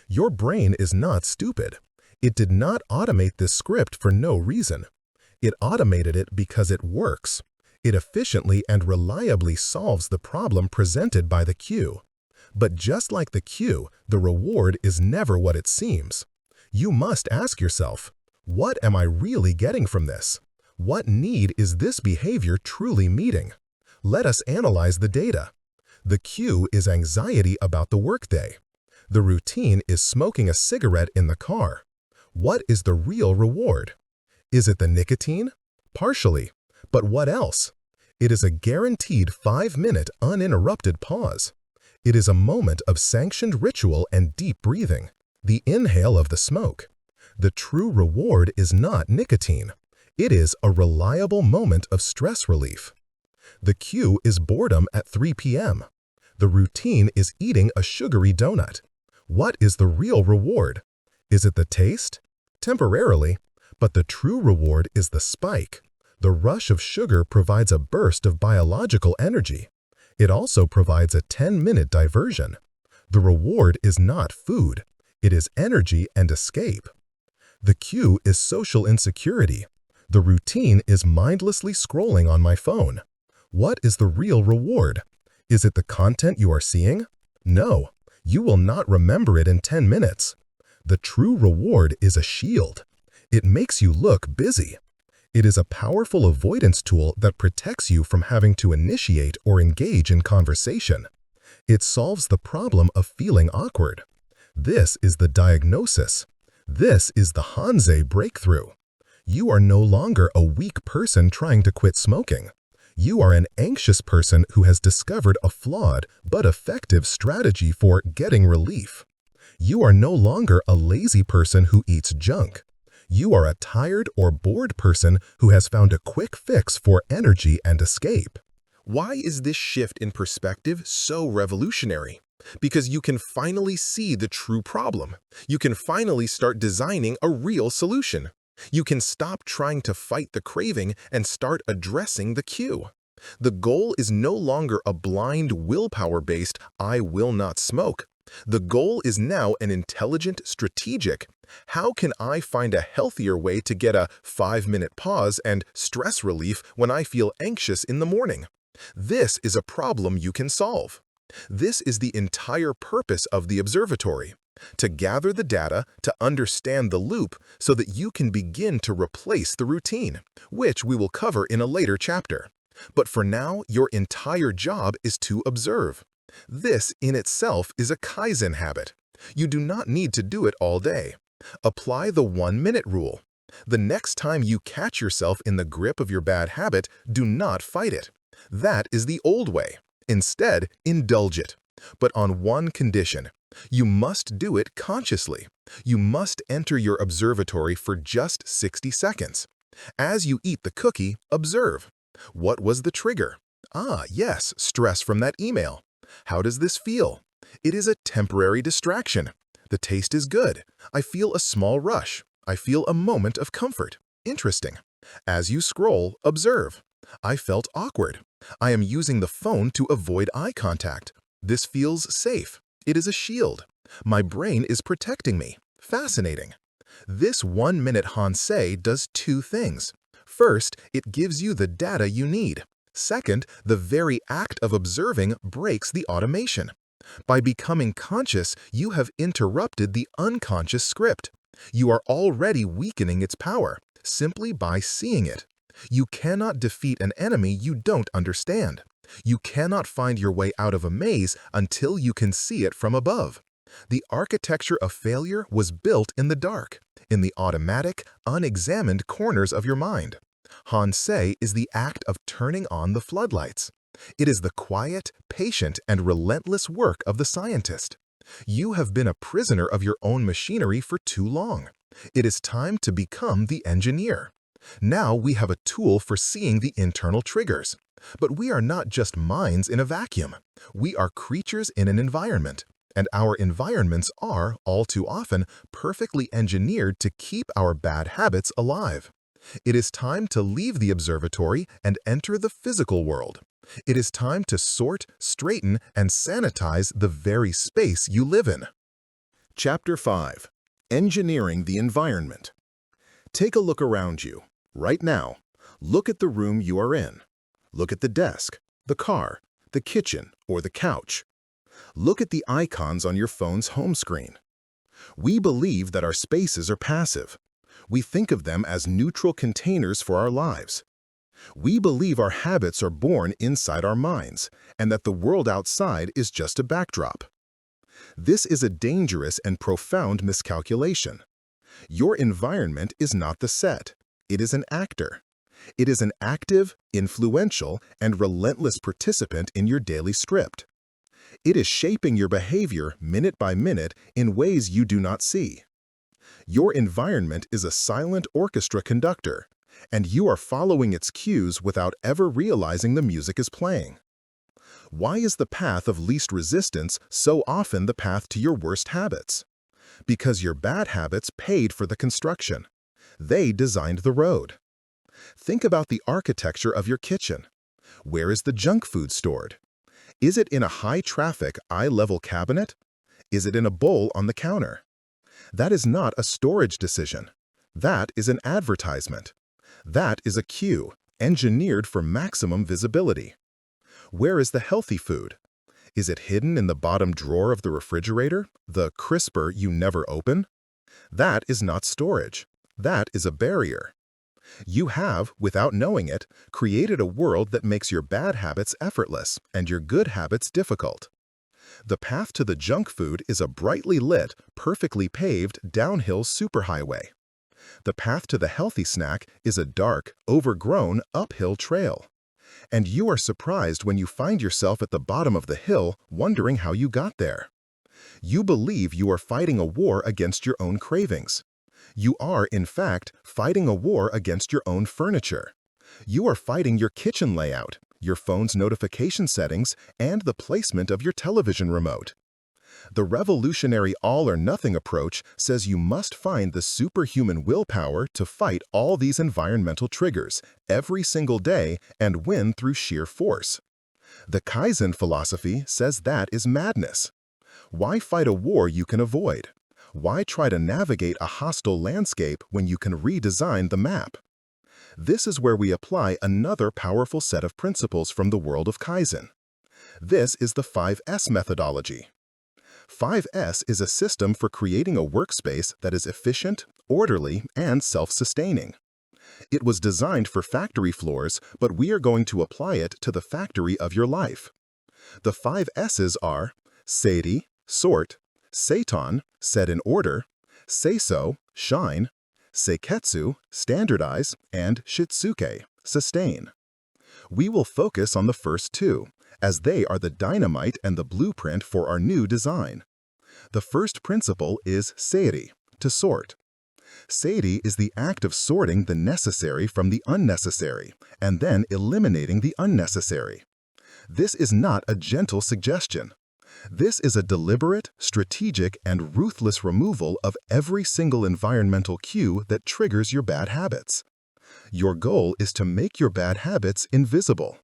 Your brain is not stupid. It did not automate this script for no reason. It automated it because it works. It efficiently and reliably solves the problem presented by the cue. But just like the cue, the reward is never what it seems. You must ask yourself, what am I really getting from this? What need is this behavior truly meeting? Let us analyze the data. The cue is anxiety about the workday. The routine is smoking a cigarette in the car. What is the real reward? Is it the nicotine? Partially. But what else? It is a guaranteed 5-minute uninterrupted pause. It is a moment of sanctioned ritual and deep breathing, the inhale of the smoke. The true reward is not nicotine. It is a reliable moment of stress relief. The cue is boredom at 3 p.m. The routine is eating a sugary donut. What is the real reward? Is it the taste? Temporarily, but the true reward is the spike. The rush of sugar provides a burst of biological energy. It also provides a 10-minute diversion. The reward is not food. It is energy and escape. The cue is social insecurity. The routine is mindlessly scrolling on my phone. What is the real reward? Is it the content you are seeing? No, you will not remember it in 10 minutes. The true reward is a shield. It makes you look busy. It is a powerful avoidance tool that protects you from having to initiate or engage in conversation. It solves the problem of feeling awkward. This is the diagnosis. This is the Hansei breakthrough. You are no longer a weak person trying to quit smoking. You are an anxious person who has discovered a flawed but effective strategy for getting relief. You are no longer a lazy person who eats junk. You are a tired or bored person who has found a quick fix for energy and escape. Why is this shift in perspective so revolutionary? Because you can finally see the true problem. You can finally start designing a real solution. You can stop trying to fight the craving and start addressing the cue. The goal is no longer a blind willpower-based "I will not smoke." The goal is now an intelligent, strategic, how can I find a healthier way to get a 5-minute pause and stress relief when I feel anxious in the morning? This is a problem you can solve. This is the entire purpose of the observatory, to gather the data, to understand the loop so that you can begin to replace the routine, which we will cover in a later chapter. But for now, your entire job is to observe. This in itself is a Kaizen habit. You do not need to do it all day. Apply the 1-minute rule. The next time you catch yourself in the grip of your bad habit, do not fight it. That is the old way. Instead, indulge it. But on one condition. You must do it consciously. You must enter your observatory for just 60 seconds. As you eat the cookie, observe. What was the trigger? Yes, stress from that email. How does this feel? It is a temporary distraction. The taste is good. I feel a small rush. I feel a moment of comfort. Interesting. As you scroll, observe. I felt awkward. I am using the phone to avoid eye contact. This feels safe. It is a shield. My brain is protecting me. Fascinating. This 1-minute Hansei does 2 things. First, it gives you the data you need. Second, the very act of observing breaks the automation. By becoming conscious, you have interrupted the unconscious script. You are already weakening its power, simply by seeing it. You cannot defeat an enemy you don't understand. You cannot find your way out of a maze until you can see it from above. The architecture of failure was built in the dark, in the automatic, unexamined corners of your mind. Hansei is the act of turning on the floodlights. It is the quiet, patient, and relentless work of the scientist. You have been a prisoner of your own machinery for too long. It is time to become the engineer. Now we have a tool for seeing the internal triggers. But we are not just minds in a vacuum. We are creatures in an environment, and our environments are, all too often, perfectly engineered to keep our bad habits alive. It is time to leave the observatory and enter the physical world. It is time to sort, straighten, and sanitize the very space you live in. Chapter 5. Engineering the Environment. Take a look around you. Right now, look at the room you are in. Look at the desk, the car, the kitchen, or the couch. Look at the icons on your phone's home screen. We believe that our spaces are passive. We think of them as neutral containers for our lives. We believe our habits are born inside our minds, and that the world outside is just a backdrop. This is a dangerous and profound miscalculation. Your environment is not the set. It is an actor. It is an active, influential, and relentless participant in your daily script. It is shaping your behavior minute by minute in ways you do not see. Your environment is a silent orchestra conductor, and you are following its cues without ever realizing the music is playing. Why is the path of least resistance so often the path to your worst habits? Because your bad habits paid for the construction. They designed the road. Think about the architecture of your kitchen. Where is the junk food stored? Is it in a high-traffic, eye-level cabinet? Is it in a bowl on the counter? That is not a storage decision. That is an advertisement. That is a cue, engineered for maximum visibility. Where is the healthy food? Is it hidden in the bottom drawer of the refrigerator, the crisper you never open? That is not storage. That is a barrier. You have, without knowing it, created a world that makes your bad habits effortless and your good habits difficult. The path to the junk food is a brightly lit, perfectly paved, downhill superhighway. The path to the healthy snack is a dark, overgrown, uphill trail. And you are surprised when you find yourself at the bottom of the hill, wondering how you got there. You believe you are fighting a war against your own cravings. You are, in fact, fighting a war against your own furniture. You are fighting your kitchen layout, your phone's notification settings, and the placement of your television remote. The revolutionary all-or-nothing approach says you must find the superhuman willpower to fight all these environmental triggers every single day and win through sheer force. The Kaizen philosophy says that is madness. Why fight a war you can avoid? Why try to navigate a hostile landscape when you can redesign the map? This is where we apply another powerful set of principles from the world of Kaizen. This is the 5S methodology. 5S is a system for creating a workspace that is efficient, orderly, and self-sustaining. It was designed for factory floors, but we are going to apply it to the factory of your life. The 5 S's are Seiri, sort, Seiton, set in order, Seiso, shine, Seiketsu, standardize, and Shitsuke, sustain. We will focus on the first two, as they are the dynamite and the blueprint for our new design. The first principle is Seiri, to sort. Seiri is the act of sorting the necessary from the unnecessary, and then eliminating the unnecessary. This is not a gentle suggestion. This is a deliberate, strategic, and ruthless removal of every single environmental cue that triggers your bad habits. Your goal is to make your bad habits invisible.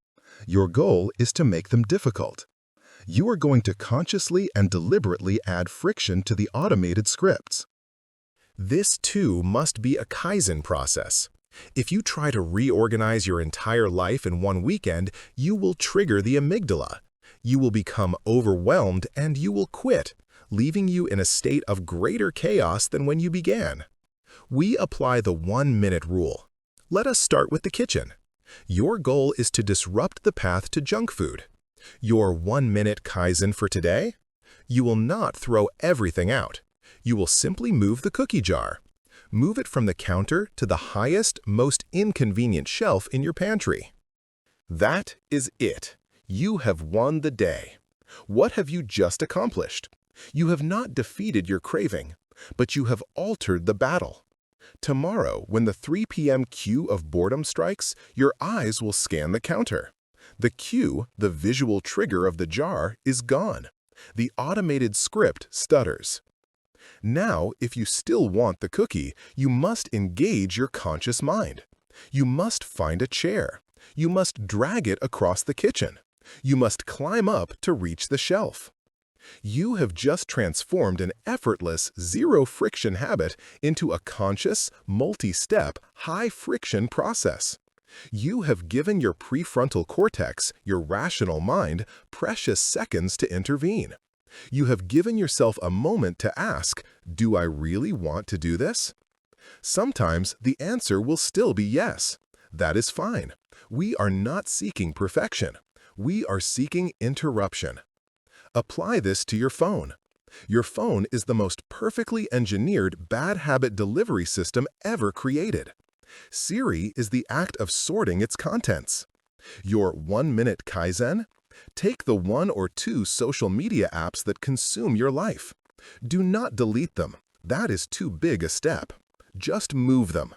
Your goal is to make them difficult. You are going to consciously and deliberately add friction to the automated scripts. This, too, must be a Kaizen process. If you try to reorganize your entire life in one weekend, you will trigger the amygdala. You will become overwhelmed and you will quit, leaving you in a state of greater chaos than when you began. We apply the 1-minute rule. Let us start with the kitchen. Your goal is to disrupt the path to junk food. Your 1-minute Kaizen for today? You will not throw everything out. You will simply move the cookie jar. Move it from the counter to the highest, most inconvenient shelf in your pantry. That is it. You have won the day. What have you just accomplished? You have not defeated your craving, but you have altered the battle. Tomorrow, when the 3 p.m. cue of boredom strikes, your eyes will scan the counter. The cue, the visual trigger of the jar, is gone. The automated script stutters. Now, if you still want the cookie, you must engage your conscious mind. You must find a chair. You must drag it across the kitchen. You must climb up to reach the shelf. You have just transformed an effortless, zero-friction habit into a conscious, multi-step, high-friction process. You have given your prefrontal cortex, your rational mind, precious seconds to intervene. You have given yourself a moment to ask, do I really want to do this? Sometimes the answer will still be yes. That is fine. We are not seeking perfection. We are seeking interruption. Apply this to your phone. Your phone is the most perfectly engineered bad habit delivery system ever created. Siri is the act of sorting its contents. Your 1-minute Kaizen? Take the 1 or 2 social media apps that consume your life. Do not delete them. That is too big a step. Just move them.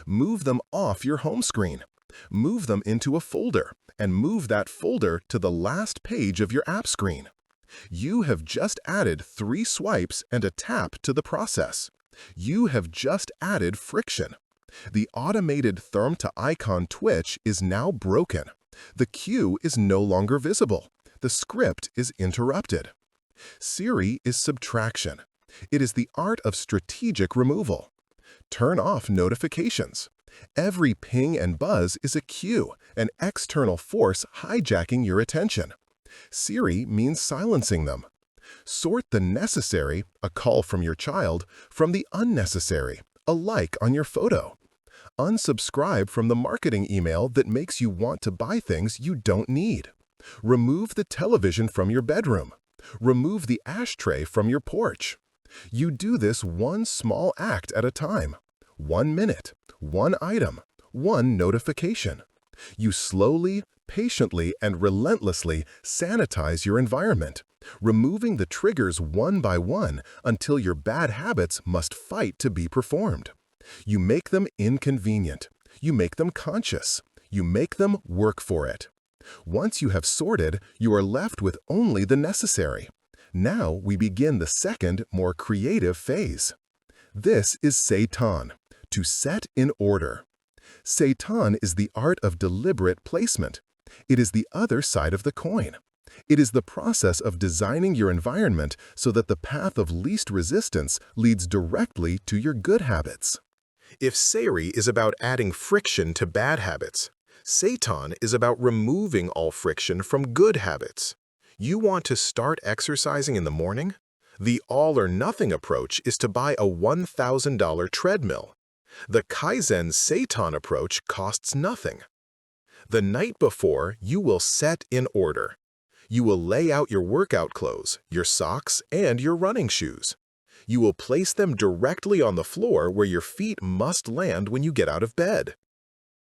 Move them off your home screen. Move them into a folder, and move that folder to the last page of your app screen. You have just added 3 swipes and a tap to the process. You have just added friction. The automated thumb-to-icon twitch is now broken. The cue is no longer visible. The script is interrupted. Siri is subtraction. It is the art of strategic removal. Turn off notifications. Every ping and buzz is a cue, an external force hijacking your attention. Siri means silencing them. Sort the necessary, a call from your child, from the unnecessary, a like on your photo. Unsubscribe from the marketing email that makes you want to buy things you don't need. Remove the television from your bedroom. Remove the ashtray from your porch. You do this one small act at a time. 1 minute, 1 item, 1 notification. You slowly, patiently, and relentlessly sanitize your environment, removing the triggers one by one until your bad habits must fight to be performed. You make them inconvenient. You make them conscious. You make them work for it. Once you have sorted, you are left with only the necessary. Now we begin the second, more creative phase. This is seitan, to set in order. Seitan is the art of deliberate placement. It is the other side of the coin. It is the process of designing your environment so that the path of least resistance leads directly to your good habits. If Seiri is about adding friction to bad habits, Seitan is about removing all friction from good habits. You want to start exercising in the morning? The all-or-nothing approach is to buy a $1,000 treadmill. The Kaizen Seitan approach costs nothing. The night before, you will set in order. You will lay out your workout clothes, your socks, and your running shoes. You will place them directly on the floor where your feet must land when you get out of bed.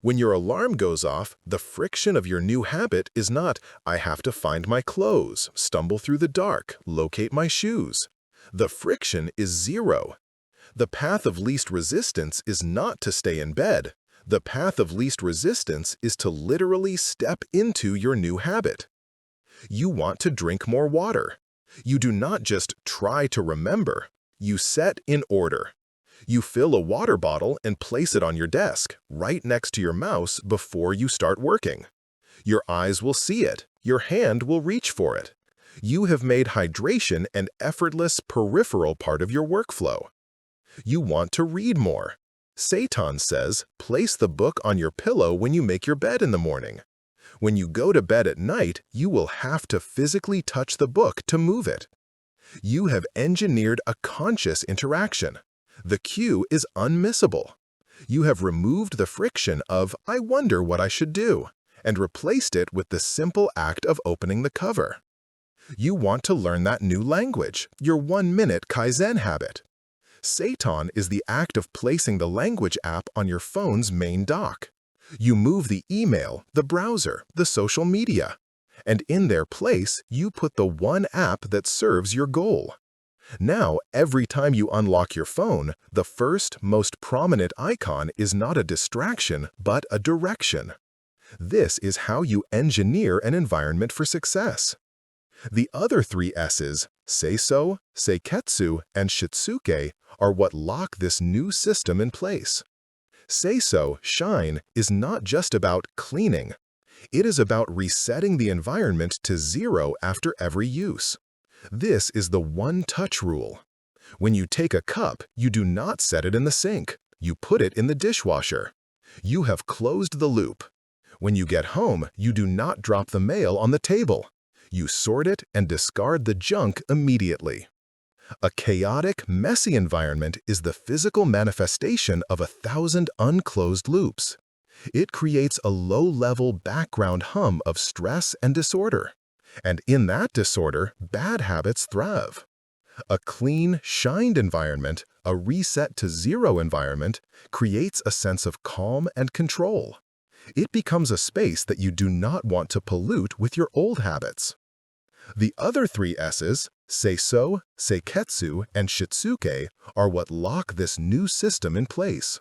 When your alarm goes off, the friction of your new habit is not, "I have to find my clothes, stumble through the dark, locate my shoes." The friction is zero. The path of least resistance is not to stay in bed. The path of least resistance is to literally step into your new habit. You want to drink more water. You do not just try to remember. You set in order. You fill a water bottle and place it on your desk, right next to your mouse before you start working. Your eyes will see it. Your hand will reach for it. You have made hydration an effortless peripheral part of your workflow. You want to read more. Seitan says, place the book on your pillow when you make your bed in the morning. When you go to bed at night, you will have to physically touch the book to move it. You have engineered a conscious interaction. The cue is unmissable. You have removed the friction of, "I wonder what I should do," and replaced it with the simple act of opening the cover. You want to learn that new language, your 1-minute Kaizen habit. Seitan is the act of placing the language app on your phone's main dock. You move the email, the browser, the social media, and in their place, you put the one app that serves your goal. Now, every time you unlock your phone, the first, most prominent icon is not a distraction, but a direction. This is how you engineer an environment for success. The other three S's, seiso, seiketsu, and shitsuke, are what lock this new system in place. Seiso, shine, is not just about cleaning. It is about resetting the environment to zero after every use. This is the one-touch rule. When you take a cup, you do not set it in the sink. You put it in the dishwasher. You have closed the loop. When you get home, you do not drop the mail on the table. You sort it and discard the junk immediately. A chaotic, messy environment is the physical manifestation of 1,000 unclosed loops. It creates a low-level background hum of stress and disorder. And in that disorder, bad habits thrive. A clean, shined environment, a reset to zero environment, creates a sense of calm and control. It becomes a space that you do not want to pollute with your old habits. The other three S's, seiso, seiketsu, and shitsuke, are what lock this new system in place.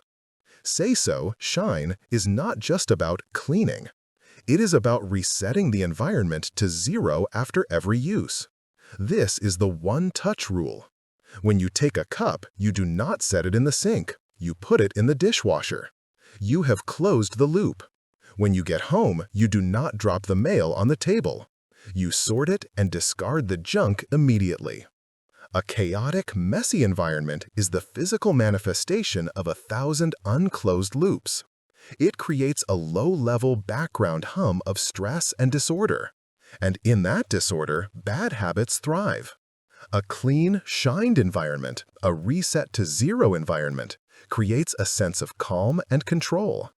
Seiso, shine, is not just about cleaning. It is about resetting the environment to zero after every use. This is the one-touch rule. When you take a cup, you do not set it in the sink. You put it in the dishwasher. You have closed the loop. When you get home, you do not drop the mail on the table. You sort it and discard the junk immediately. A chaotic, messy environment is the physical manifestation of 1,000 unclosed loops. It creates a low-level background hum of stress and disorder. And in that disorder, bad habits thrive. A clean, shined environment, a reset to zero environment, creates a sense of calm and control.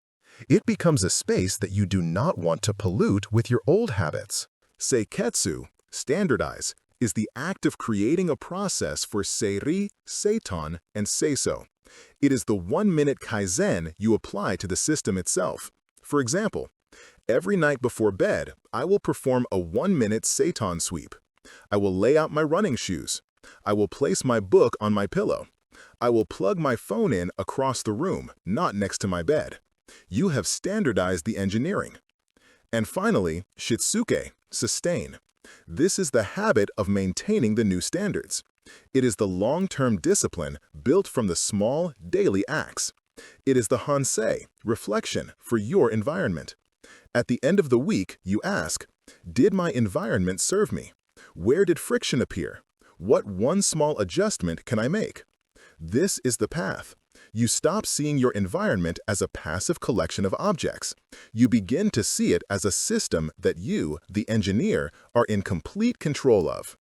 It becomes a space that you do not want to pollute with your old habits. Seiketsu, standardize, is the act of creating a process for seiri, seitan, and seiso. It is the 1-minute Kaizen you apply to the system itself. For example, every night before bed, I will perform a 1-minute seitan sweep. I will lay out my running shoes. I will place my book on my pillow. I will plug my phone in across the room, not next to my bed. You have standardized the engineering. And finally, shitsuke, sustain. This is the habit of maintaining the new standards. It is the long-term discipline built from the small, daily acts. It is the Hansei, reflection, for your environment. At the end of the week, you ask, did my environment serve me? Where did friction appear? What one small adjustment can I make? This is the path. You stop seeing your environment as a passive collection of objects. You begin to see it as a system that you, the engineer, are in complete control of.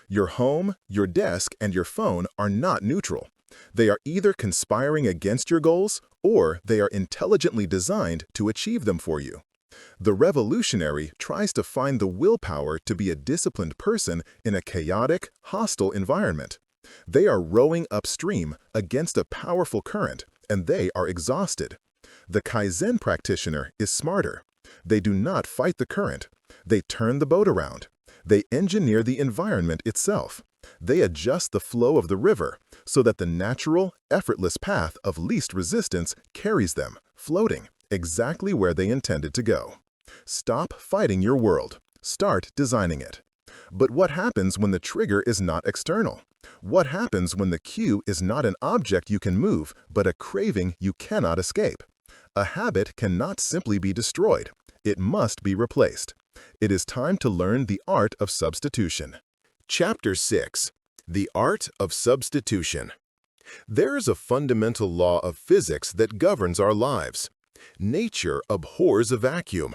Your home, your desk, and your phone are not neutral. They are either conspiring against your goals or they are intelligently designed to achieve them for you. The revolutionary tries to find the willpower to be a disciplined person in a chaotic, hostile environment. They are rowing upstream against a powerful current, and they are exhausted. The Kaizen practitioner is smarter. They do not fight the current. They turn the boat around. They engineer the environment itself. They adjust the flow of the river so that the natural, effortless path of least resistance carries them, floating, exactly where they intended to go. Stop fighting your world. Start designing it. But what happens when the trigger is not external? What happens when the cue is not an object you can move, but a craving you cannot escape? A habit cannot simply be destroyed. It must be replaced. It is time to learn the art of substitution. Chapter 6. The Art of Substitution. There is a fundamental law of physics that governs our lives. Nature abhors a vacuum.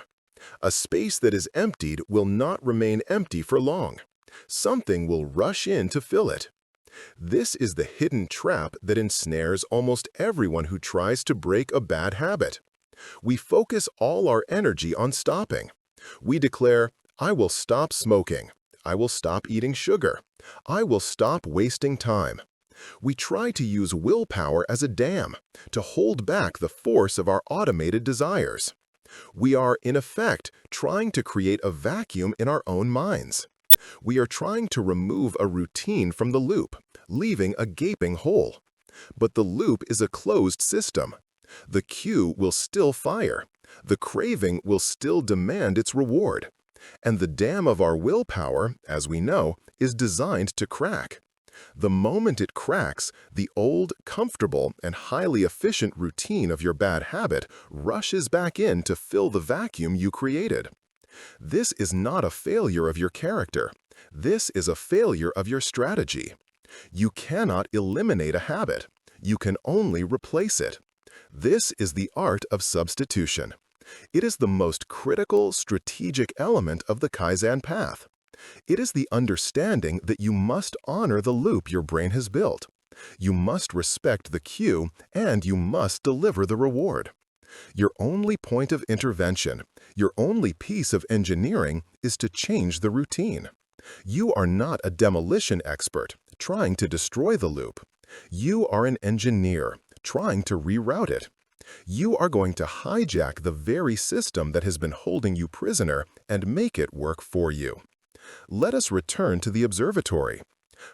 A space that is emptied will not remain empty for long. Something will rush in to fill it. This is the hidden trap that ensnares almost everyone who tries to break a bad habit. We focus all our energy on stopping. We declare, I will stop smoking. I will stop eating sugar. I will stop wasting time. We try to use willpower as a dam to hold back the force of our automated desires. We are, in effect, trying to create a vacuum in our own minds. We are trying to remove a routine from the loop, leaving a gaping hole. But the loop is a closed system. The cue will still fire. The craving will still demand its reward. And the dam of our willpower, as we know, is designed to crack. The moment it cracks, the old, comfortable, and highly efficient routine of your bad habit rushes back in to fill the vacuum you created. This is not a failure of your character. This is a failure of your strategy. You cannot eliminate a habit. You can only replace it. This is the art of substitution. It is the most critical, strategic element of the Kaizen path. It is the understanding that you must honor the loop your brain has built. You must respect the cue, and you must deliver the reward. Your only point of intervention, your only piece of engineering, is to change the routine. You are not a demolition expert trying to destroy the loop. You are an engineer trying to reroute it. You are going to hijack the very system that has been holding you prisoner and make it work for you. Let us return to the observatory.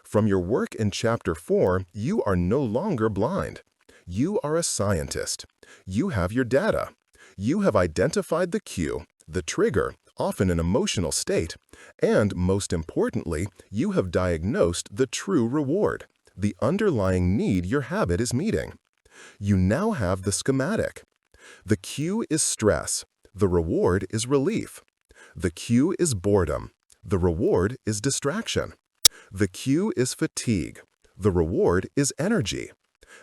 From your work in Chapter 4, you are no longer blind. You are a scientist. You have your data. You have identified the cue, the trigger, often an emotional state, and, most importantly, you have diagnosed the true reward, the underlying need your habit is meeting. You now have the schematic. The cue is stress. The reward is relief. The cue is boredom. The reward is distraction. The cue is fatigue. The reward is energy.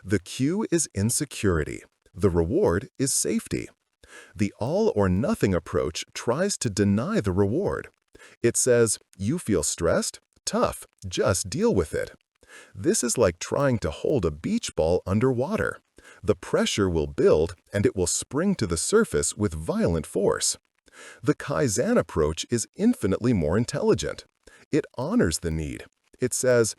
The cue is insecurity. The reward is safety. The all-or-nothing approach tries to deny the reward. It says, you feel stressed? Tough. Just deal with it. This is like trying to hold a beach ball underwater. The pressure will build and it will spring to the surface with violent force. The Kaizen approach is infinitely more intelligent. It honors the need. It says,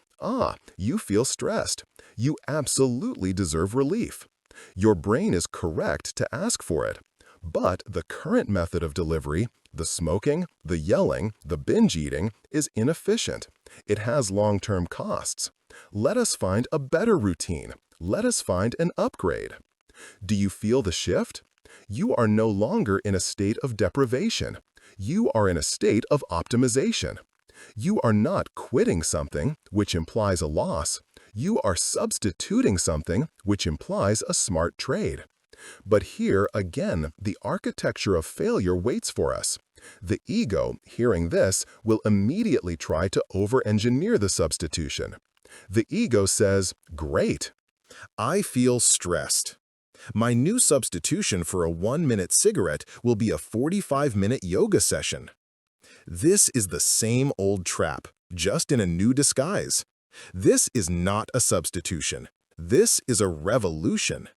you feel stressed. You absolutely deserve relief. Your brain is correct to ask for it. But the current method of delivery, the smoking, the yelling, the binge eating, is inefficient. It has long-term costs. Let us find a better routine. Let us find an upgrade. Do you feel the shift? You are no longer in a state of deprivation. You are in a state of optimization. You are not quitting something, which implies a loss. You are substituting something, which implies a smart trade. But here, again, the architecture of failure waits for us. The ego, hearing this, will immediately try to over-engineer the substitution. The ego says, "Great, I feel stressed. My new substitution for a 1-minute cigarette will be a 45-minute yoga session. This is the same old trap, just in a new disguise. This is not a substitution. This is a revolution.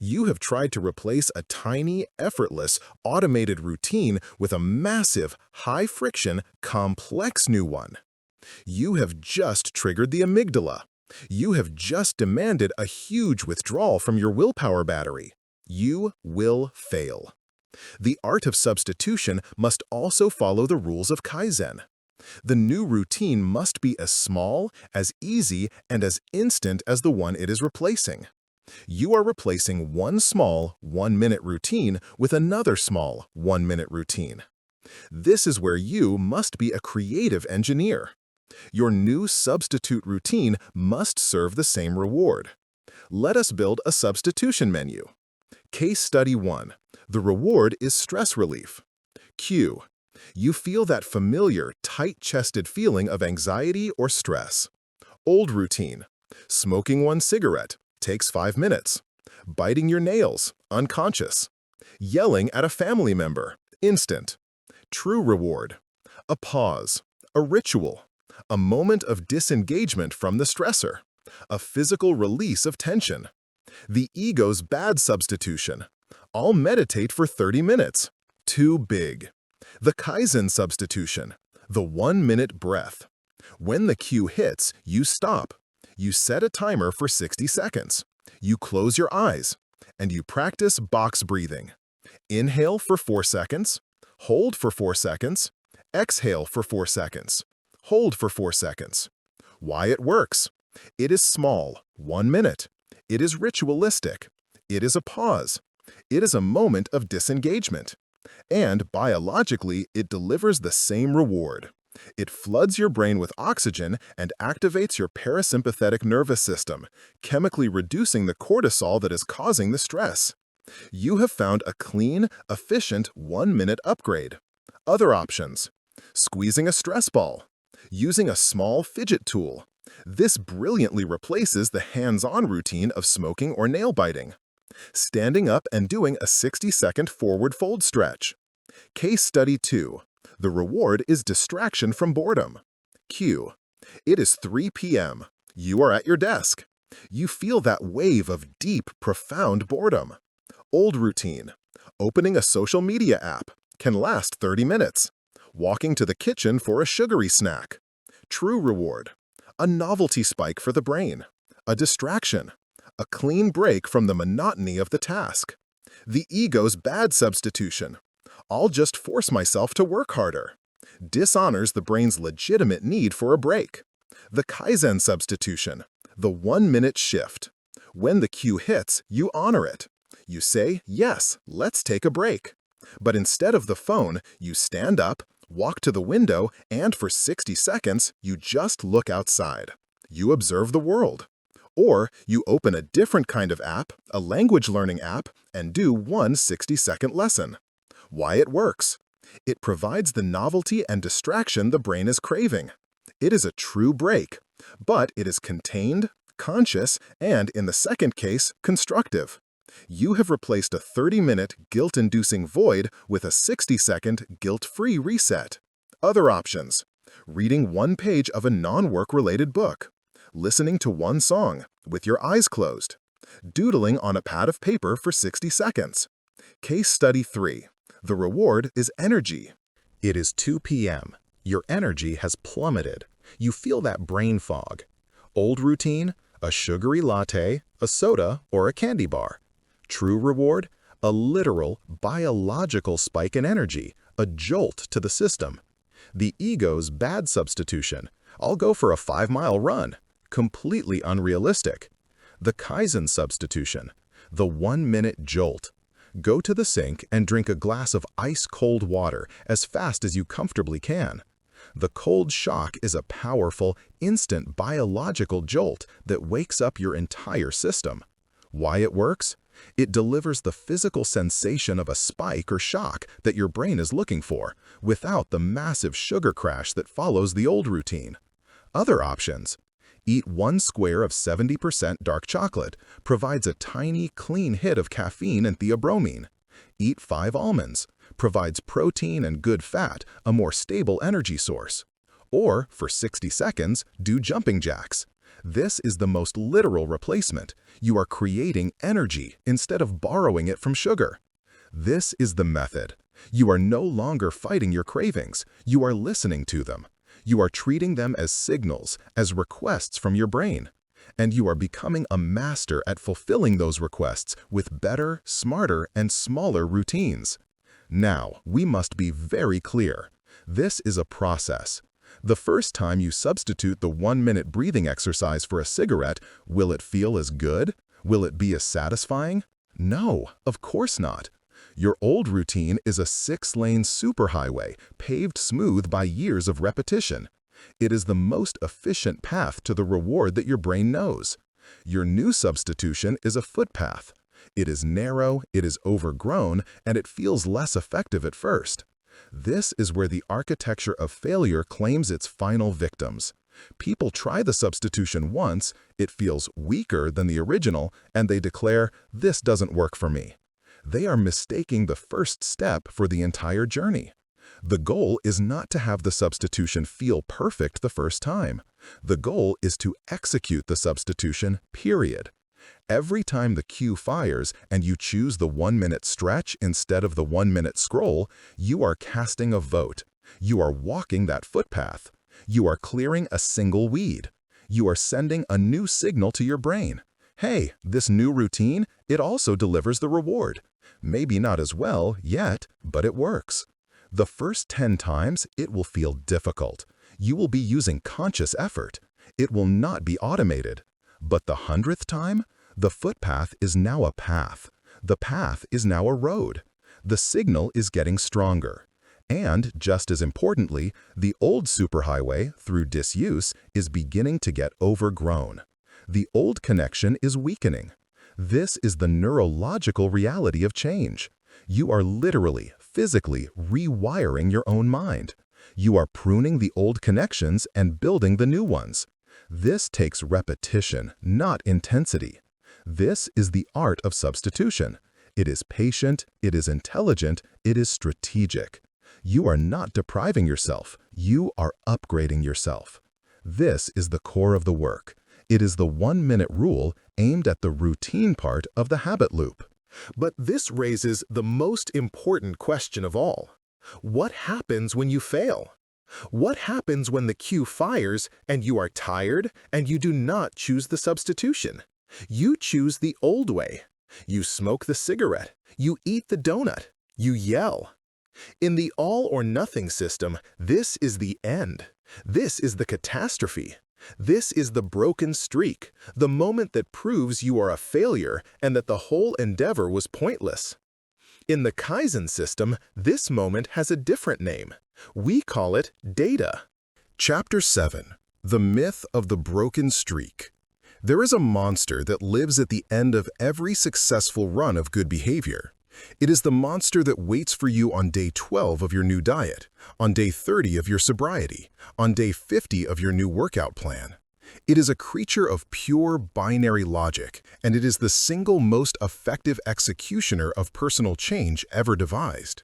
You have tried to replace a tiny, effortless, automated routine with a massive, high-friction, complex new one. You have just triggered the amygdala. You have just demanded a huge withdrawal from your willpower battery. You will fail. The art of substitution must also follow the rules of Kaizen. The new routine must be as small, as easy, and as instant as the one it is replacing. You are replacing one small, 1-minute routine with another small, 1-minute routine. This is where you must be a creative engineer. Your new substitute routine must serve the same reward. Let us build a substitution menu. Case Study 1. The reward is stress relief. Q. You feel that familiar, tight-chested feeling of anxiety or stress. Old routine. Smoking 1 cigarette. Takes 5 minutes. Biting your nails. Unconscious. Yelling at a family member. Instant. True reward. A pause. A ritual. A moment of disengagement from the stressor. A physical release of tension. The ego's bad substitution. I'll meditate for 30 minutes. Too big. The Kaizen substitution. The 1-minute breath. When the cue hits, you stop. You set a timer for 60 seconds. You close your eyes. And you practice box breathing. Inhale for 4 seconds. Hold for 4 seconds. Exhale for 4 seconds. Hold for 4 seconds. Why it works? It is small, 1 minute. It is ritualistic. It is a pause. It is a moment of disengagement. And biologically, it delivers the same reward. It floods your brain with oxygen and activates your parasympathetic nervous system, chemically reducing the cortisol that is causing the stress. You have found a clean, efficient 1-minute upgrade. Other options. Squeezing a stress ball. Using a small fidget tool. This brilliantly replaces the hands-on routine of smoking or nail biting. Standing up and doing a 60-second forward fold stretch. Case Study 2. The reward is distraction from boredom. Q. It is 3 p.m. You are at your desk. You feel that wave of deep, profound boredom. Old routine. Opening a social media app. Can last 30 minutes. Walking to the kitchen for a sugary snack. True reward. A novelty spike for the brain. A distraction. A clean break from the monotony of the task. The ego's bad substitution. I'll just force myself to work harder. Dishonors the brain's legitimate need for a break. The Kaizen substitution. The 1-minute shift. When the cue hits, you honor it. You say, yes, let's take a break. But instead of the phone, you stand up, walk to the window, and for 60 seconds, you just look outside. You observe the world. Or you open a different kind of app, a language learning app, and do one 60-second lesson. Why it works? It provides the novelty and distraction the brain is craving. It is a true break, but it is contained, conscious, and, in the second case, constructive. You have replaced a 30-minute guilt-inducing void with a 60-second guilt-free reset. Other options. Reading 1 page of a non-work-related book. Listening to 1 song, with your eyes closed. Doodling on a pad of paper for 60 seconds. Case Study 3. The reward is energy. It is 2 p.m. Your energy has plummeted. You feel that brain fog. Old routine, a sugary latte, a soda, or a candy bar. True reward, a literal, biological spike in energy, a jolt to the system. The ego's bad substitution. I'll go for a 5-mile run. Completely unrealistic. The Kaizen substitution. The 1-minute jolt. Go to the sink and drink a glass of ice-cold water as fast as you comfortably can. The cold shock is a powerful, instant biological jolt that wakes up your entire system. Why it works? It delivers the physical sensation of a spike or shock that your brain is looking for, without the massive sugar crash that follows the old routine. Other options. Eat 1 square of 70% dark chocolate, provides a tiny, clean hit of caffeine and theobromine. Eat 5 almonds, provides protein and good fat, a more stable energy source. Or, for 60 seconds, do jumping jacks. This is the most literal replacement. You are creating energy instead of borrowing it from sugar. This is the method. You are no longer fighting your cravings. You are listening to them. You are treating them as signals, as requests from your brain. And you are becoming a master at fulfilling those requests with better, smarter, and smaller routines. Now, we must be very clear. This is a process. The first time you substitute the 1-minute breathing exercise for a cigarette, will it feel as good? Will it be as satisfying? No, of course not. Your old routine is a 6-lane superhighway, paved smooth by years of repetition. It is the most efficient path to the reward that your brain knows. Your new substitution is a footpath. It is narrow, it is overgrown, and it feels less effective at first. This is where the architecture of failure claims its final victims. People try the substitution once, it feels weaker than the original, and they declare, "This doesn't work for me." They are mistaking the first step for the entire journey. The goal is not to have the substitution feel perfect the first time. The goal is to execute the substitution, period. Every time the cue fires and you choose the 1-minute stretch instead of the 1-minute scroll, you are casting a vote. You are walking that footpath. You are clearing a single weed. You are sending a new signal to your brain. Hey, this new routine, it also delivers the reward. Maybe not as well yet, but it works. The first 10 times, it will feel difficult. You will be using conscious effort. It will not be automated. But the 100th time, the footpath is now a path. The path is now a road. The signal is getting stronger. And, just as importantly, the old superhighway, through disuse, is beginning to get overgrown. The old connection is weakening. This is the neurological reality of change. You are literally, physically rewiring your own mind. You are pruning the old connections and building the new ones. This takes repetition, not intensity. This is the art of substitution. It is patient, it is intelligent, it is strategic. You are not depriving yourself, you are upgrading yourself. This is the core of the work. It is the 1-minute rule aimed at the routine part of the habit loop. But this raises the most important question of all. What happens when you fail? What happens when the cue fires and you are tired and you do not choose the substitution? You choose the old way. You smoke the cigarette. You eat the donut. You yell. In the all-or-nothing system, this is the end. This is the catastrophe. This is the broken streak, the moment that proves you are a failure and that the whole endeavor was pointless. In the Kaizen system, this moment has a different name. We call it data. Chapter 7. The Myth of the Broken Streak. There is a monster that lives at the end of every successful run of good behavior. It is the monster that waits for you on day 12 of your new diet, on day 30 of your sobriety, on day 50 of your new workout plan. It is a creature of pure binary logic, and it is the single most effective executioner of personal change ever devised.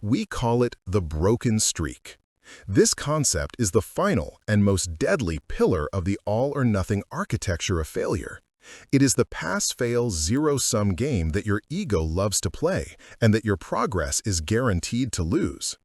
We call it the broken streak. This concept is the final and most deadly pillar of the all-or-nothing architecture of failure. It is the pass-fail zero-sum game that your ego loves to play and that your progress is guaranteed to lose.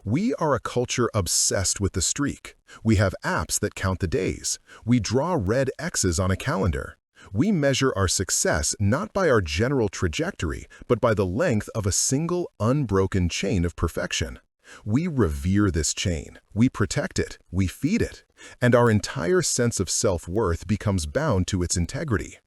We are a culture obsessed with the streak. We have apps that count the days. We draw red X's on a calendar. We measure our success not by our general trajectory, but by the length of a single unbroken chain of perfection. We revere this chain, we protect it, we feed it, and our entire sense of self-worth becomes bound to its integrity.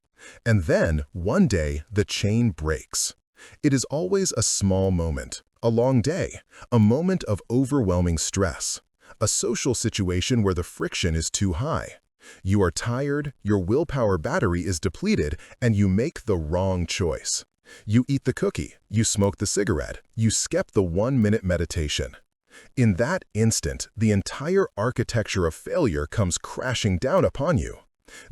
And then, one day, the chain breaks. It is always a small moment, a long day, a moment of overwhelming stress, A social situation where the friction is too high. You are tired, your willpower battery is depleted, and you make the wrong choice. You eat the cookie, you smoke the cigarette, you skip the 1-minute meditation. In that instant, the entire architecture of failure comes crashing down upon you.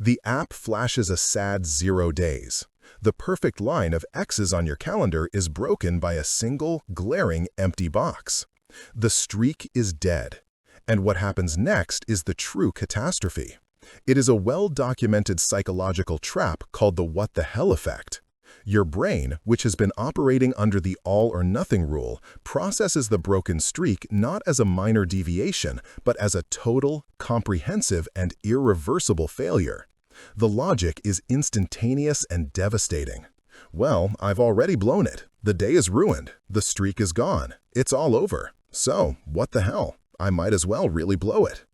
The app flashes a sad 0 days. The perfect line of X's on your calendar is broken by a single, glaring, empty box. The streak is dead. And what happens next is the true catastrophe. It is a well-documented psychological trap called the what the hell effect. Your brain, which has been operating under the all-or-nothing rule, processes the broken streak not as a minor deviation, but as a total, comprehensive, and irreversible failure. The logic is instantaneous and devastating. Well, I've already blown it. The day is ruined. The streak is gone. It's all over. So, what the hell? I might as well really blow it.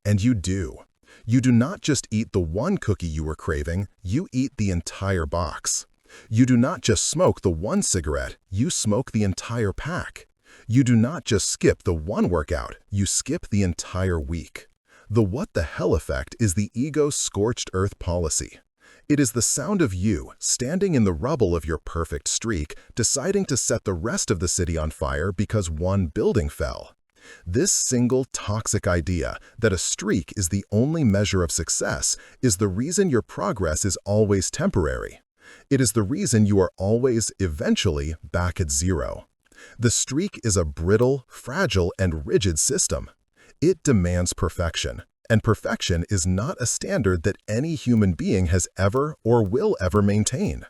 And you do. You do not just eat the one cookie you were craving, you eat the entire box. You do not just smoke the one cigarette, you smoke the entire pack. You do not just skip the one workout, you skip the entire week. The what the hell effect is the ego's scorched earth policy. It is the sound of you, standing in the rubble of your perfect streak, deciding to set the rest of the city on fire because one building fell. This single toxic idea that a streak is the only measure of success is the reason your progress is always temporary. It is the reason you are always, eventually, back at zero. The streak is a brittle, fragile, and rigid system. It demands perfection, and perfection is not a standard that any human being has ever or will ever maintain.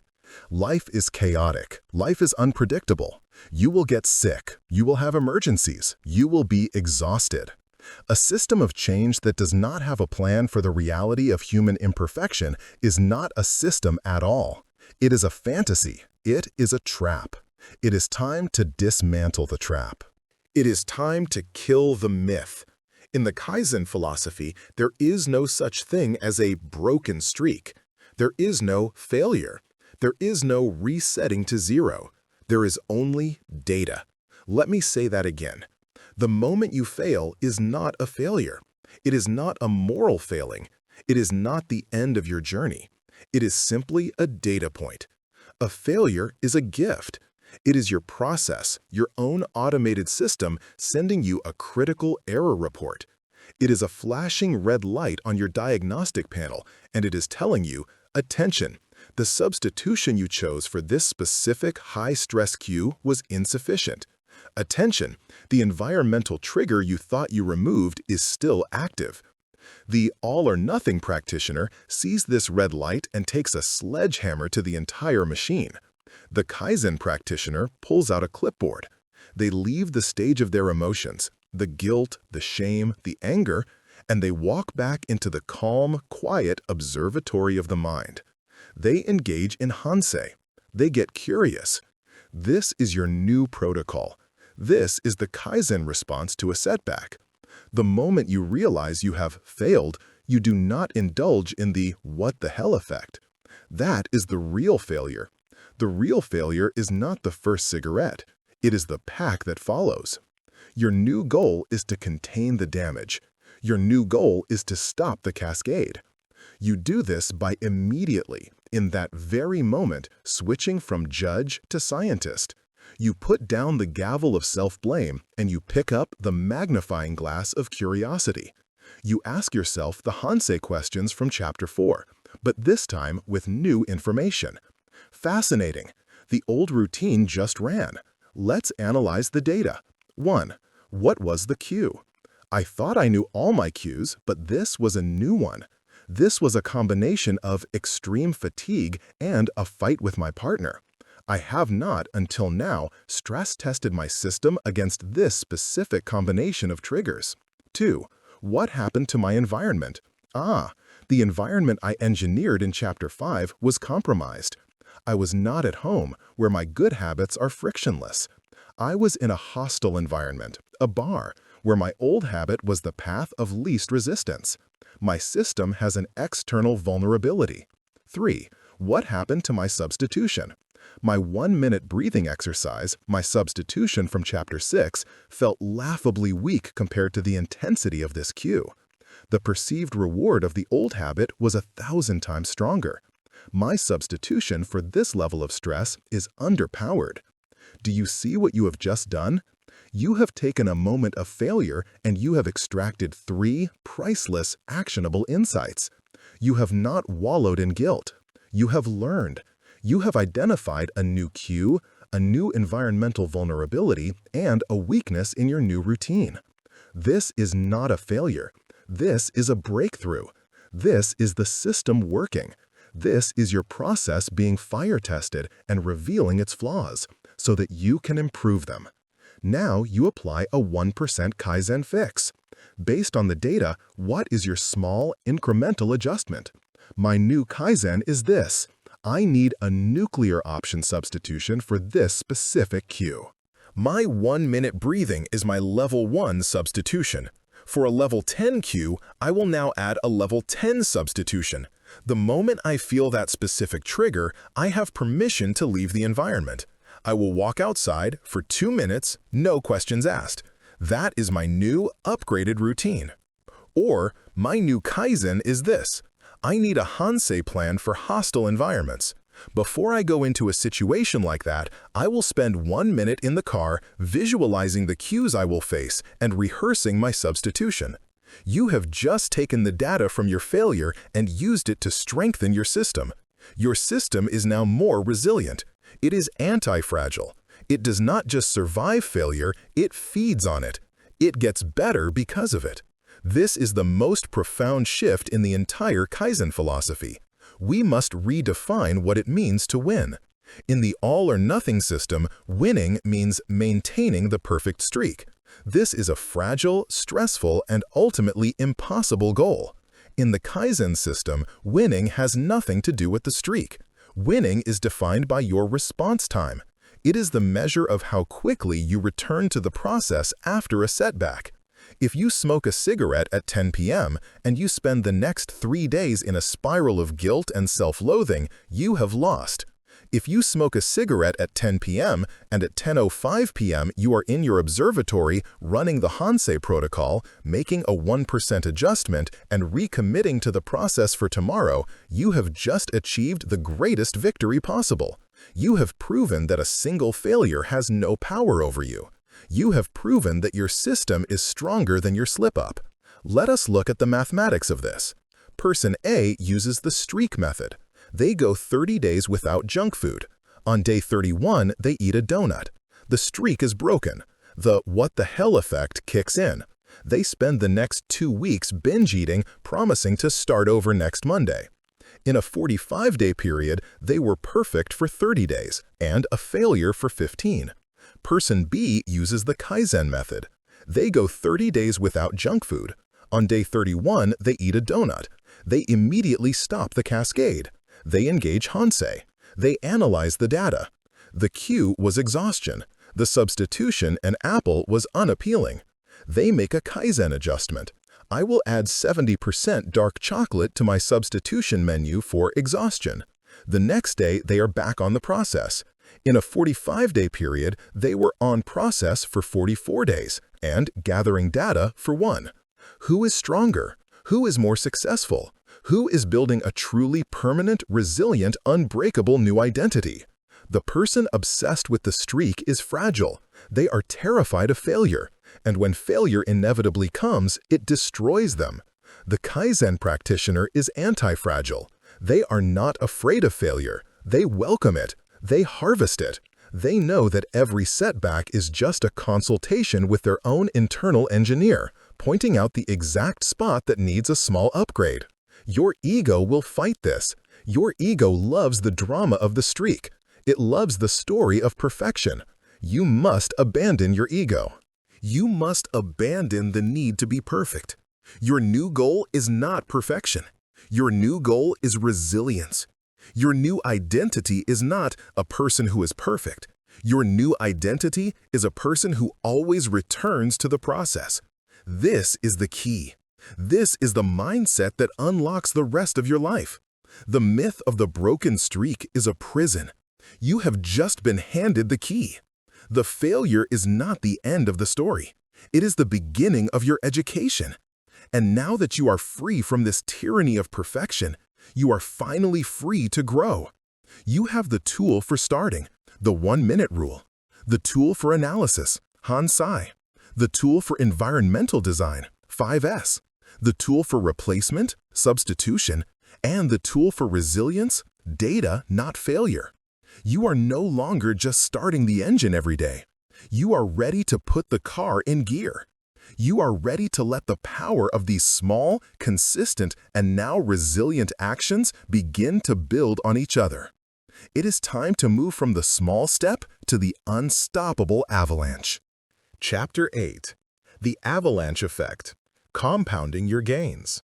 Life is chaotic. Life is unpredictable. You will get sick. You will have emergencies. You will be exhausted. A system of change that does not have a plan for the reality of human imperfection is not a system at all. It is a fantasy. It is a trap. It is time to dismantle the trap. It is time to kill the myth. In the Kaizen philosophy, there is no such thing as a broken streak. There is no failure. There is no resetting to zero. There is only data. Let me say that again. The moment you fail is not a failure. It is not a moral failing. It is not the end of your journey. It is simply a data point. A failure is a gift. It is your process, your own automated system sending you a critical error report. It is a flashing red light on your diagnostic panel, and it is telling you, attention, the substitution you chose for this specific high-stress cue was insufficient. Attention, the environmental trigger you thought you removed is still active. The all-or-nothing practitioner sees this red light and takes a sledgehammer to the entire machine. The Kaizen practitioner pulls out a clipboard. They leave the stage of their emotions, the guilt, the shame, the anger, and they walk back into the calm, quiet observatory of the mind. They engage in Hansei. They get curious. This is your new protocol. This is the Kaizen response to a setback. The moment you realize you have failed, you do not indulge in the what the hell effect. That is the real failure. The real failure is not the first cigarette. It is the pack that follows. Your new goal is to contain the damage. Your new goal is to stop the cascade. You do this by immediately, in that very moment, switching from judge to scientist. You put down the gavel of self-blame and you pick up the magnifying glass of curiosity. You ask yourself the Hansei questions from Chapter 4, but this time with new information. Fascinating. The old routine just ran. Let's analyze the data. 1. What was the cue? I thought I knew all my cues, but this was a new one. This was a combination of extreme fatigue and a fight with my partner. I have not, until now, stress-tested my system against this specific combination of triggers. 2. What happened to my environment? The environment I engineered in Chapter 5 was compromised. I was not at home, where my good habits are frictionless. I was in a hostile environment, a bar, where my old habit was the path of least resistance. My system has an external vulnerability. 3. What happened to my substitution? My 1-minute breathing exercise, my substitution from Chapter 6, felt laughably weak compared to the intensity of this cue. The perceived reward of the old habit was 1,000 times stronger. My substitution for this level of stress is underpowered. Do you see what you have just done? You have taken a moment of failure and you have extracted 3 priceless, actionable insights. You have not wallowed in guilt. You have learned. You have identified a new cue, a new environmental vulnerability, and a weakness in your new routine. This is not a failure. This is a breakthrough. This is the system working. This is your process being fire-tested and revealing its flaws so that you can improve them. Now you apply a 1% Kaizen fix. Based on the data, what is your small, incremental adjustment? My new Kaizen is this. I need a nuclear option substitution for this specific cue. My 1-minute breathing is my level 1 substitution. For a level 10 cue, I will now add a level 10 substitution. The moment I feel that specific trigger, I have permission to leave the environment. I will walk outside for 2 minutes, no questions asked. That is my new, upgraded routine. Or, my new Kaizen is this. I need a Hansei plan for hostile environments. Before I go into a situation like that, I will spend 1 minute in the car visualizing the cues I will face and rehearsing my substitution. You have just taken the data from your failure and used it to strengthen your system. Your system is now more resilient. It is anti-fragile. It does not just survive failure, it feeds on it. It gets better because of it. This is the most profound shift in the entire Kaizen philosophy. We must redefine what it means to win. In the all-or-nothing system, winning means maintaining the perfect streak. This is a fragile, stressful, and ultimately impossible goal. In the Kaizen system, winning has nothing to do with the streak. Winning is defined by your response time. It is the measure of how quickly you return to the process after a setback. If you smoke a cigarette at 10 p.m. and you spend the next 3 days in a spiral of guilt and self-loathing, you have lost. If you smoke a cigarette at 10 p.m. and at 10:05 p.m. you are in your observatory running the Hansei protocol, making a 1% adjustment and recommitting to the process for tomorrow, you have just achieved the greatest victory possible. You have proven that a single failure has no power over you. You have proven that your system is stronger than your slip-up. Let us look at the mathematics of this. Person A uses the streak method. They go 30 days without junk food. On day 31, they eat a donut. The streak is broken. The what the hell effect kicks in. They spend the next 2 weeks binge eating, promising to start over next Monday. In a 45-day period, they were perfect for 30 days and a failure for 15. Person B uses the Kaizen method. They go 30 days without junk food. On day 31, they eat a donut. They immediately stop the cascade. They engage Hansei. They analyze the data. The cue was exhaustion. The substitution, an apple, was unappealing. They make a Kaizen adjustment. I will add 70% dark chocolate to my substitution menu for exhaustion. The next day, they are back on the process. In a 45-day period, they were on process for 44 days and gathering data for 1. Who is stronger? Who is more successful? Who is building a truly permanent, resilient, unbreakable new identity? The person obsessed with the streak is fragile. They are terrified of failure. And when failure inevitably comes, it destroys them. The Kaizen practitioner is anti-fragile. They are not afraid of failure. They welcome it. They harvest it. They know that every setback is just a consultation with their own internal engineer, pointing out the exact spot that needs a small upgrade. Your ego will fight this. Your ego loves the drama of the streak. It loves the story of perfection. You must abandon your ego. You must abandon the need to be perfect. Your new goal is not perfection. Your new goal is resilience. Your new identity is not a person who is perfect. Your new identity is a person who always returns to the process. This is the key. This is the mindset that unlocks the rest of your life. The myth of the broken streak is a prison. You have just been handed the key. The failure is not the end of the story. It is the beginning of your education. And now that you are free from this tyranny of perfection, you are finally free to grow. You have the tool for starting, the 1-minute rule, the tool for analysis, Hansai, the tool for environmental design, 5S, the tool for replacement, substitution, and the tool for resilience, data, not failure. You are no longer just starting the engine every day. You are ready to put the car in gear. You are ready to let the power of these small, consistent, and now resilient actions begin to build on each other. It is time to move from the small step to the unstoppable avalanche. Chapter 8. The Avalanche Effect. Compounding your gains.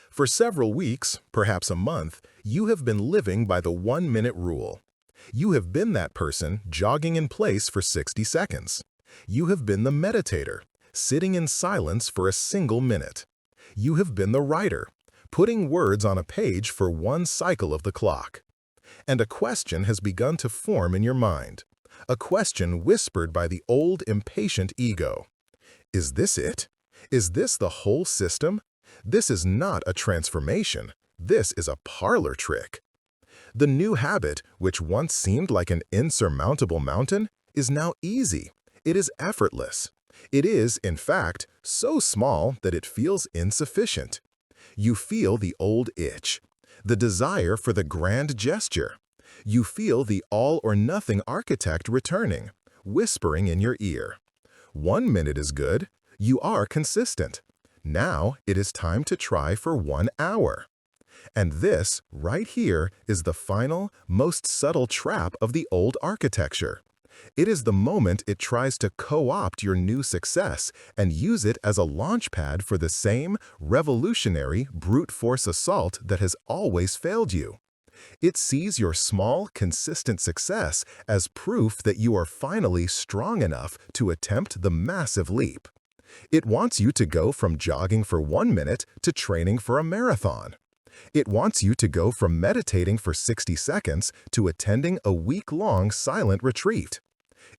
For several weeks, perhaps a month, you have been living by the 1-minute rule. You have been that person jogging in place for 60 seconds. You have been the meditator, sitting in silence for a single minute. You have been the writer, putting words on a page for one cycle of the clock. And a question has begun to form in your mind, a question whispered by the old impatient ego. Is this it? Is this the whole system? This is not a transformation. This is a parlor trick. The new habit, which once seemed like an insurmountable mountain, is now easy. It is effortless. It is, in fact, so small that it feels insufficient. You feel the old itch, the desire for the grand gesture. You feel the all-or-nothing architect returning, whispering in your ear. 1 minute is good. You are consistent. Now it is time to try for 1 hour. And this, right here, is the final, most subtle trap of the old architecture. It is the moment it tries to co-opt your new success and use it as a launchpad for the same revolutionary brute force assault that has always failed you. It sees your small, consistent success as proof that you are finally strong enough to attempt the massive leap. It wants you to go from jogging for 1 minute to training for a marathon. It wants you to go from meditating for 60 seconds to attending a week-long silent retreat.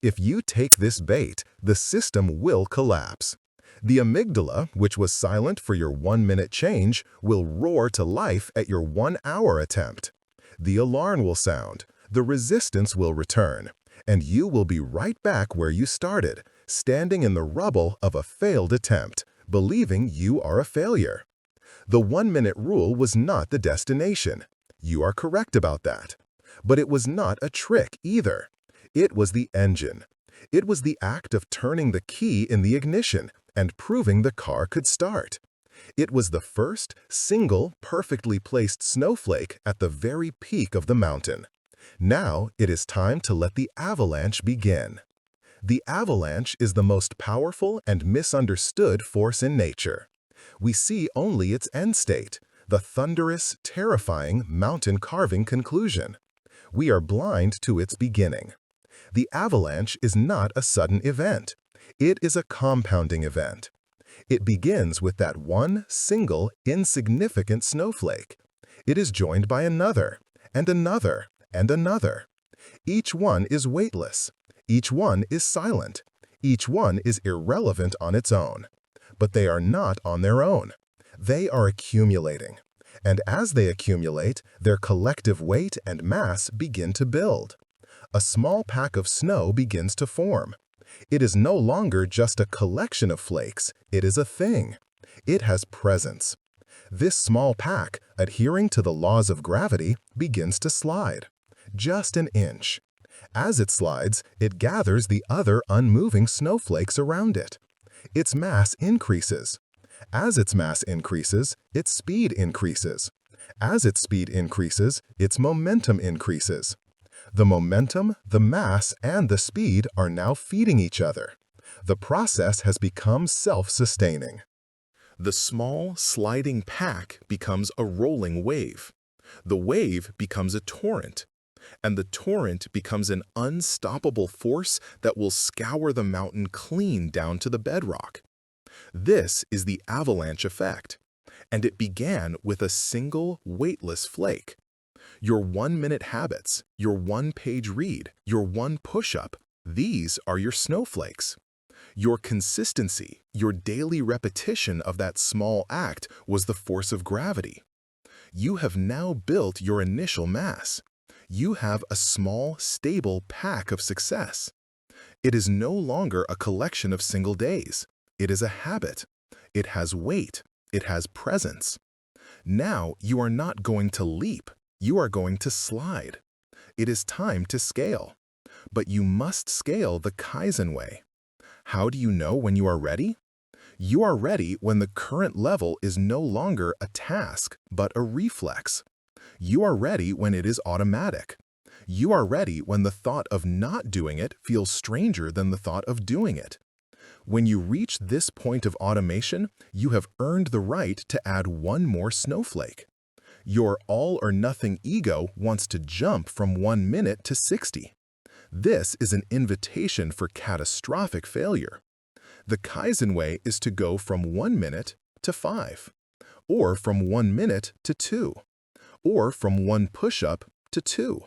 If you take this bait, the system will collapse. The amygdala, which was silent for your 1-minute change, will roar to life at your 1-hour attempt. The alarm will sound, the resistance will return, and you will be right back where you started, standing in the rubble of a failed attempt, believing you are a failure. The 1-minute rule was not the destination. You are correct about that. But it was not a trick either. It was the engine. It was the act of turning the key in the ignition and proving the car could start. It was the first, single, perfectly placed snowflake at the very peak of the mountain. Now it is time to let the avalanche begin. The avalanche is the most powerful and misunderstood force in nature. We see only its end state, the thunderous, terrifying, mountain-carving conclusion. We are blind to its beginning. The avalanche is not a sudden event. It is a compounding event. It begins with that one single, insignificant snowflake. It is joined by another, and another, and another. Each one is weightless. Each one is silent. Each one is irrelevant on its own. But they are not on their own. They are accumulating. And as they accumulate, their collective weight and mass begin to build. A small pack of snow begins to form. It is no longer just a collection of flakes. It is a thing. It has presence. This small pack, adhering to the laws of gravity, begins to slide. Just an inch. As it slides, it gathers the other unmoving snowflakes around it. Its mass increases. As its mass increases, its speed increases. As its speed increases, its momentum increases. The momentum, the mass, and the speed are now feeding each other. The process has become self-sustaining. The small, sliding pack becomes a rolling wave. The wave becomes a torrent. And the torrent becomes an unstoppable force that will scour the mountain clean down to the bedrock. This is the avalanche effect, and it began with a single weightless flake. Your 1-minute habits, your one-page read, your one push-up, these are your snowflakes. Your consistency, your daily repetition of that small act was the force of gravity. You have now built your initial mass. You have a small, stable pack of success. It is no longer a collection of single days. It is a habit. It has weight. It has presence. Now you are not going to leap. You are going to slide. It is time to scale. But you must scale the Kaizen way. How do you know when you are ready? You are ready when the current level is no longer a task, but a reflex. You are ready when it is automatic. You are ready when the thought of not doing it feels stranger than the thought of doing it. When you reach this point of automation, you have earned the right to add one more snowflake. Your all-or-nothing ego wants to jump from 1 minute to 60. This is an invitation for catastrophic failure. The Kaizen way is to go from 1 minute to 5, or from 1 minute to 2, or from 1 push-up to 2.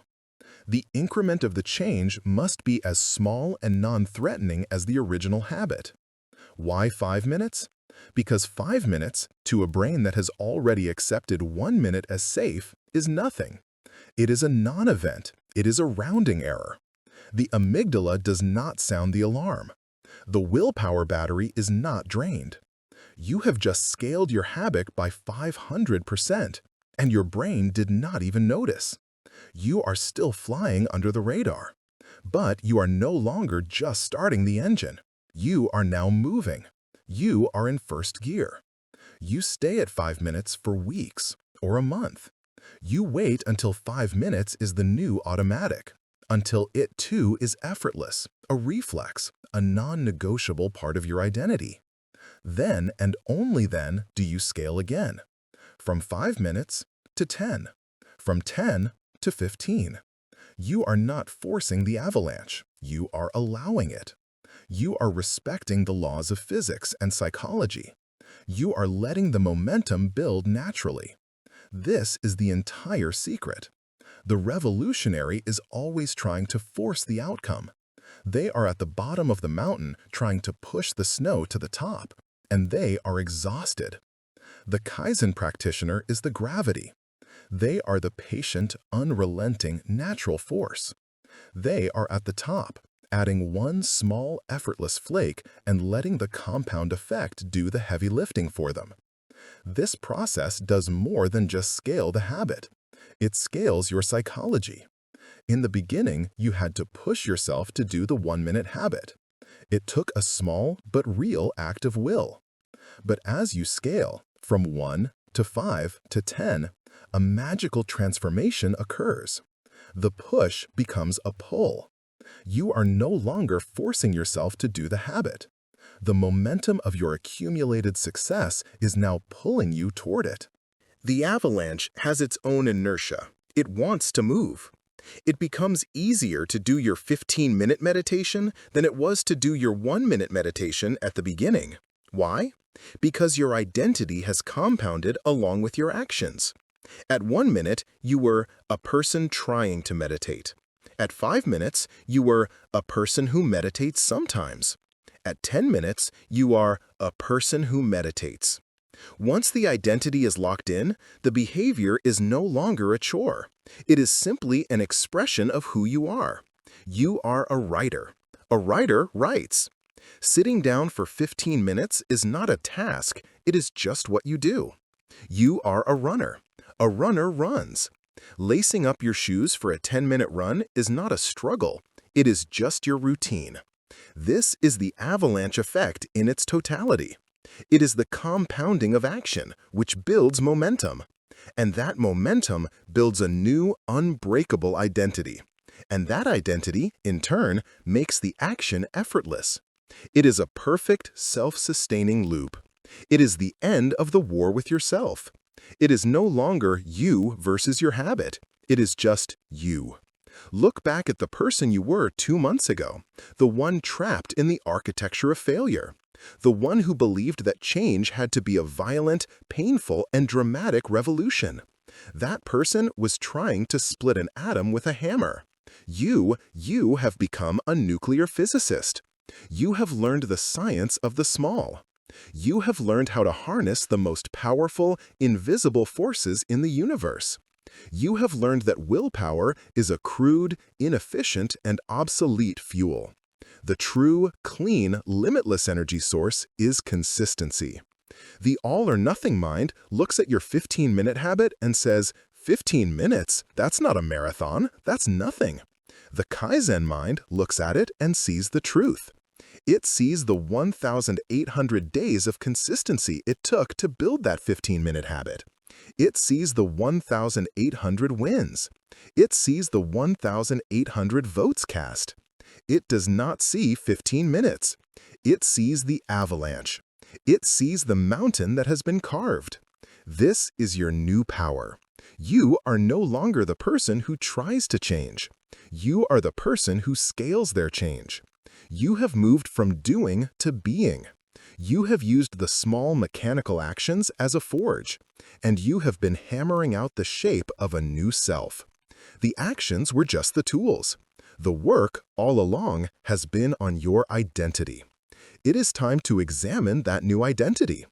The increment of the change must be as small and non-threatening as the original habit. Why 5 minutes? Because 5 minutes, to a brain that has already accepted 1 minute as safe, is nothing. It is a non-event. It is a rounding error. The amygdala does not sound the alarm. The willpower battery is not drained. You have just scaled your habit by 500%, and your brain did not even notice. You are still flying under the radar. But you are no longer just starting the engine. You are now moving. You are in first gear. You stay at 5 minutes for weeks or a month. You wait until 5 minutes is the new automatic, until it too is effortless, a reflex, a non-negotiable part of your identity. Then and only then do you scale again, from 5 minutes to 10, from 10 to 15. You are not forcing the avalanche. You are allowing it. You are respecting the laws of physics and psychology. You are letting the momentum build naturally. This is the entire secret. The revolutionary is always trying to force the outcome. They are at the bottom of the mountain trying to push the snow to the top, and they are exhausted. The Kaizen practitioner is the gravity. They are the patient, unrelenting, natural force. They are at the top, adding one small, effortless flake and letting the compound effect do the heavy lifting for them. This process does more than just scale the habit. It scales your psychology. In the beginning, you had to push yourself to do the 1-minute habit. It took a small but real act of will. But as you scale, from 1 to 5 to 10, a magical transformation occurs. The push becomes a pull. You are no longer forcing yourself to do the habit. The momentum of your accumulated success is now pulling you toward it. The avalanche has its own inertia. It wants to move. It becomes easier to do your 15-minute meditation than it was to do your 1-minute meditation at the beginning. Why? Because your identity has compounded along with your actions. At 1 minute, you were a person trying to meditate. At 5 minutes, you were a person who meditates sometimes. At 10 minutes, you are a person who meditates. Once the identity is locked in, the behavior is no longer a chore. It is simply an expression of who you are. You are a writer. A writer writes. Sitting down for 15 minutes is not a task, it is just what you do. You are a runner. A runner runs. Lacing up your shoes for a 10-minute run is not a struggle, it is just your routine. This is the avalanche effect in its totality. It is the compounding of action, which builds momentum. And that momentum builds a new, unbreakable identity. And that identity, in turn, makes the action effortless. It is a perfect, self-sustaining loop. It is the end of the war with yourself. It is no longer you versus your habit. It is just you. Look back at the person you were 2 months ago, the one trapped in the architecture of failure, the one who believed that change had to be a violent, painful, and dramatic revolution. That person was trying to split an atom with a hammer. You have become a nuclear physicist. You have learned the science of the small. You have learned how to harness the most powerful, invisible forces in the universe. You have learned that willpower is a crude, inefficient, and obsolete fuel. The true, clean, limitless energy source is consistency. The all-or-nothing mind looks at your 15-minute habit and says, 15 minutes? That's not a marathon. That's nothing. The Kaizen mind looks at it and sees the truth. It sees the 1,800 days of consistency it took to build that 15-minute habit. It sees the 1,800 wins. It sees the 1,800 votes cast. It does not see 15 minutes. It sees the avalanche. It sees the mountain that has been carved. This is your new power. You are no longer the person who tries to change. You are the person who scales their change. You have moved from doing to being. You have used the small mechanical actions as a forge, and you have been hammering out the shape of a new self. The actions were just the tools. The work, all along, has been on your identity. It is time to examine that new identity.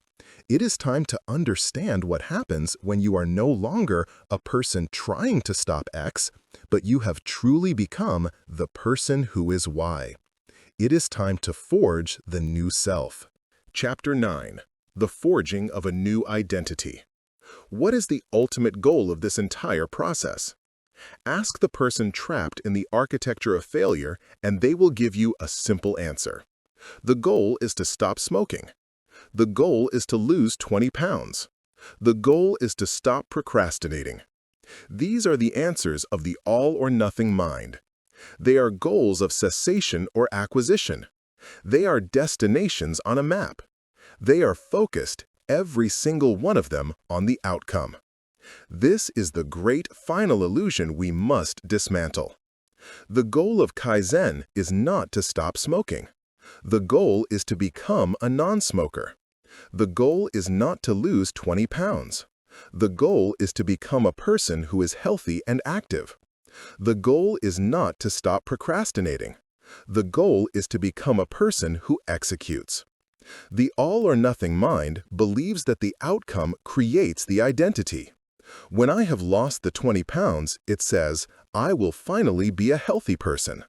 It is time to understand what happens when you are no longer a person trying to stop X, but you have truly become the person who is Y. It is time to forge the new self. Chapter 9. The Forging of a New Identity. What is the ultimate goal of this entire process? Ask the person trapped in the architecture of failure, and they will give you a simple answer. The goal is to stop smoking. The goal is to lose 20 pounds. The goal is to stop procrastinating. These are the answers of the all-or-nothing mind. They are goals of cessation or acquisition. They are destinations on a map. They are focused, every single one of them, on the outcome. This is the great final illusion we must dismantle. The goal of Kaizen is not to stop smoking. The goal is to become a non-smoker. The goal is not to lose 20 pounds. The goal is to become a person who is healthy and active. The goal is not to stop procrastinating. The goal is to become a person who executes. The all-or-nothing mind believes that the outcome creates the identity. When I have lost the 20 pounds, it says, I will finally be a healthy person.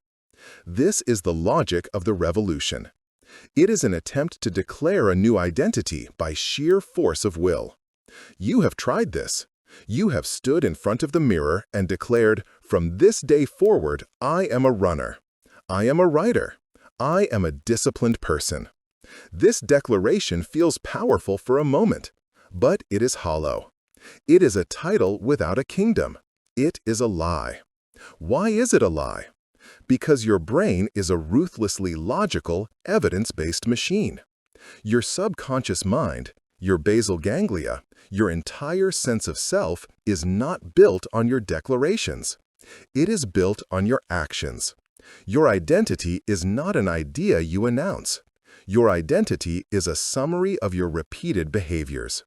This is the logic of the revolution. It is an attempt to declare a new identity by sheer force of will. You have tried this. You have stood in front of the mirror and declared, from this day forward, I am a runner. I am a writer. I am a disciplined person. This declaration feels powerful for a moment, but it is hollow. It is a title without a kingdom. It is a lie. Why is it a lie? Because your brain is a ruthlessly logical, evidence-based machine. Your subconscious mind, your basal ganglia, your entire sense of self is not built on your declarations. It is built on your actions. Your identity is not an idea you announce. Your identity is a summary of your repeated behaviors.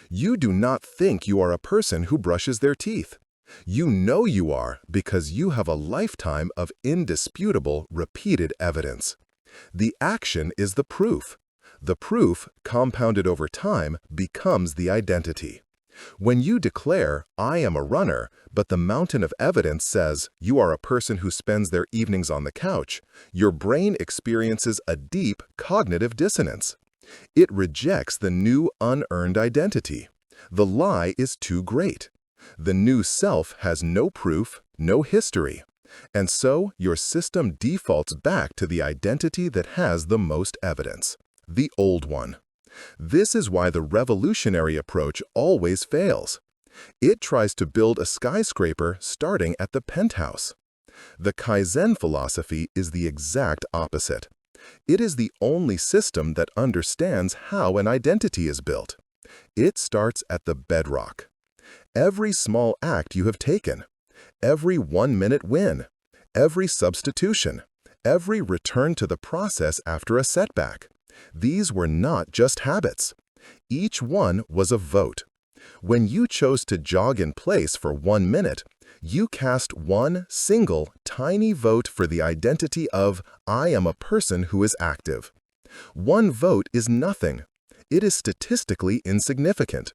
You do not think you are a person who brushes their teeth. You know you are because you have a lifetime of indisputable, repeated evidence. The action is the proof. The proof, compounded over time, becomes the identity. When you declare, I am a runner, but the mountain of evidence says you are a person who spends their evenings on the couch, your brain experiences a deep cognitive dissonance. It rejects the new unearned identity. The lie is too great. The new self has no proof, no history. And so your system defaults back to the identity that has the most evidence, the old one. This is why the revolutionary approach always fails. It tries to build a skyscraper starting at the penthouse. The Kaizen philosophy is the exact opposite. It is the only system that understands how an identity is built. It starts at the bedrock. Every small act you have taken, every 1-minute win, every substitution, every return to the process after a setback. These were not just habits. Each one was a vote. When you chose to jog in place for 1 minute, you cast one single, tiny vote for the identity of "I am a person who is active." One vote is nothing. It is statistically insignificant.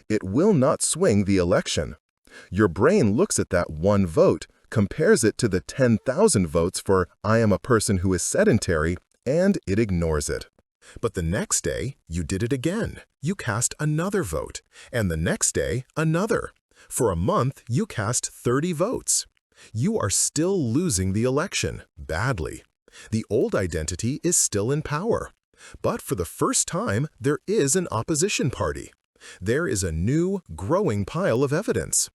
It will not swing the election. Your brain looks at that one vote, compares it to the 10,000 votes for "I am a person who is sedentary," and it ignores it. But the next day, you did it again. You cast another vote, and the next day, another. For a month, you cast 30 votes. You are still losing the election, badly. The old identity is still in power. But for the first time, there is an opposition party. There is a new, growing pile of evidence.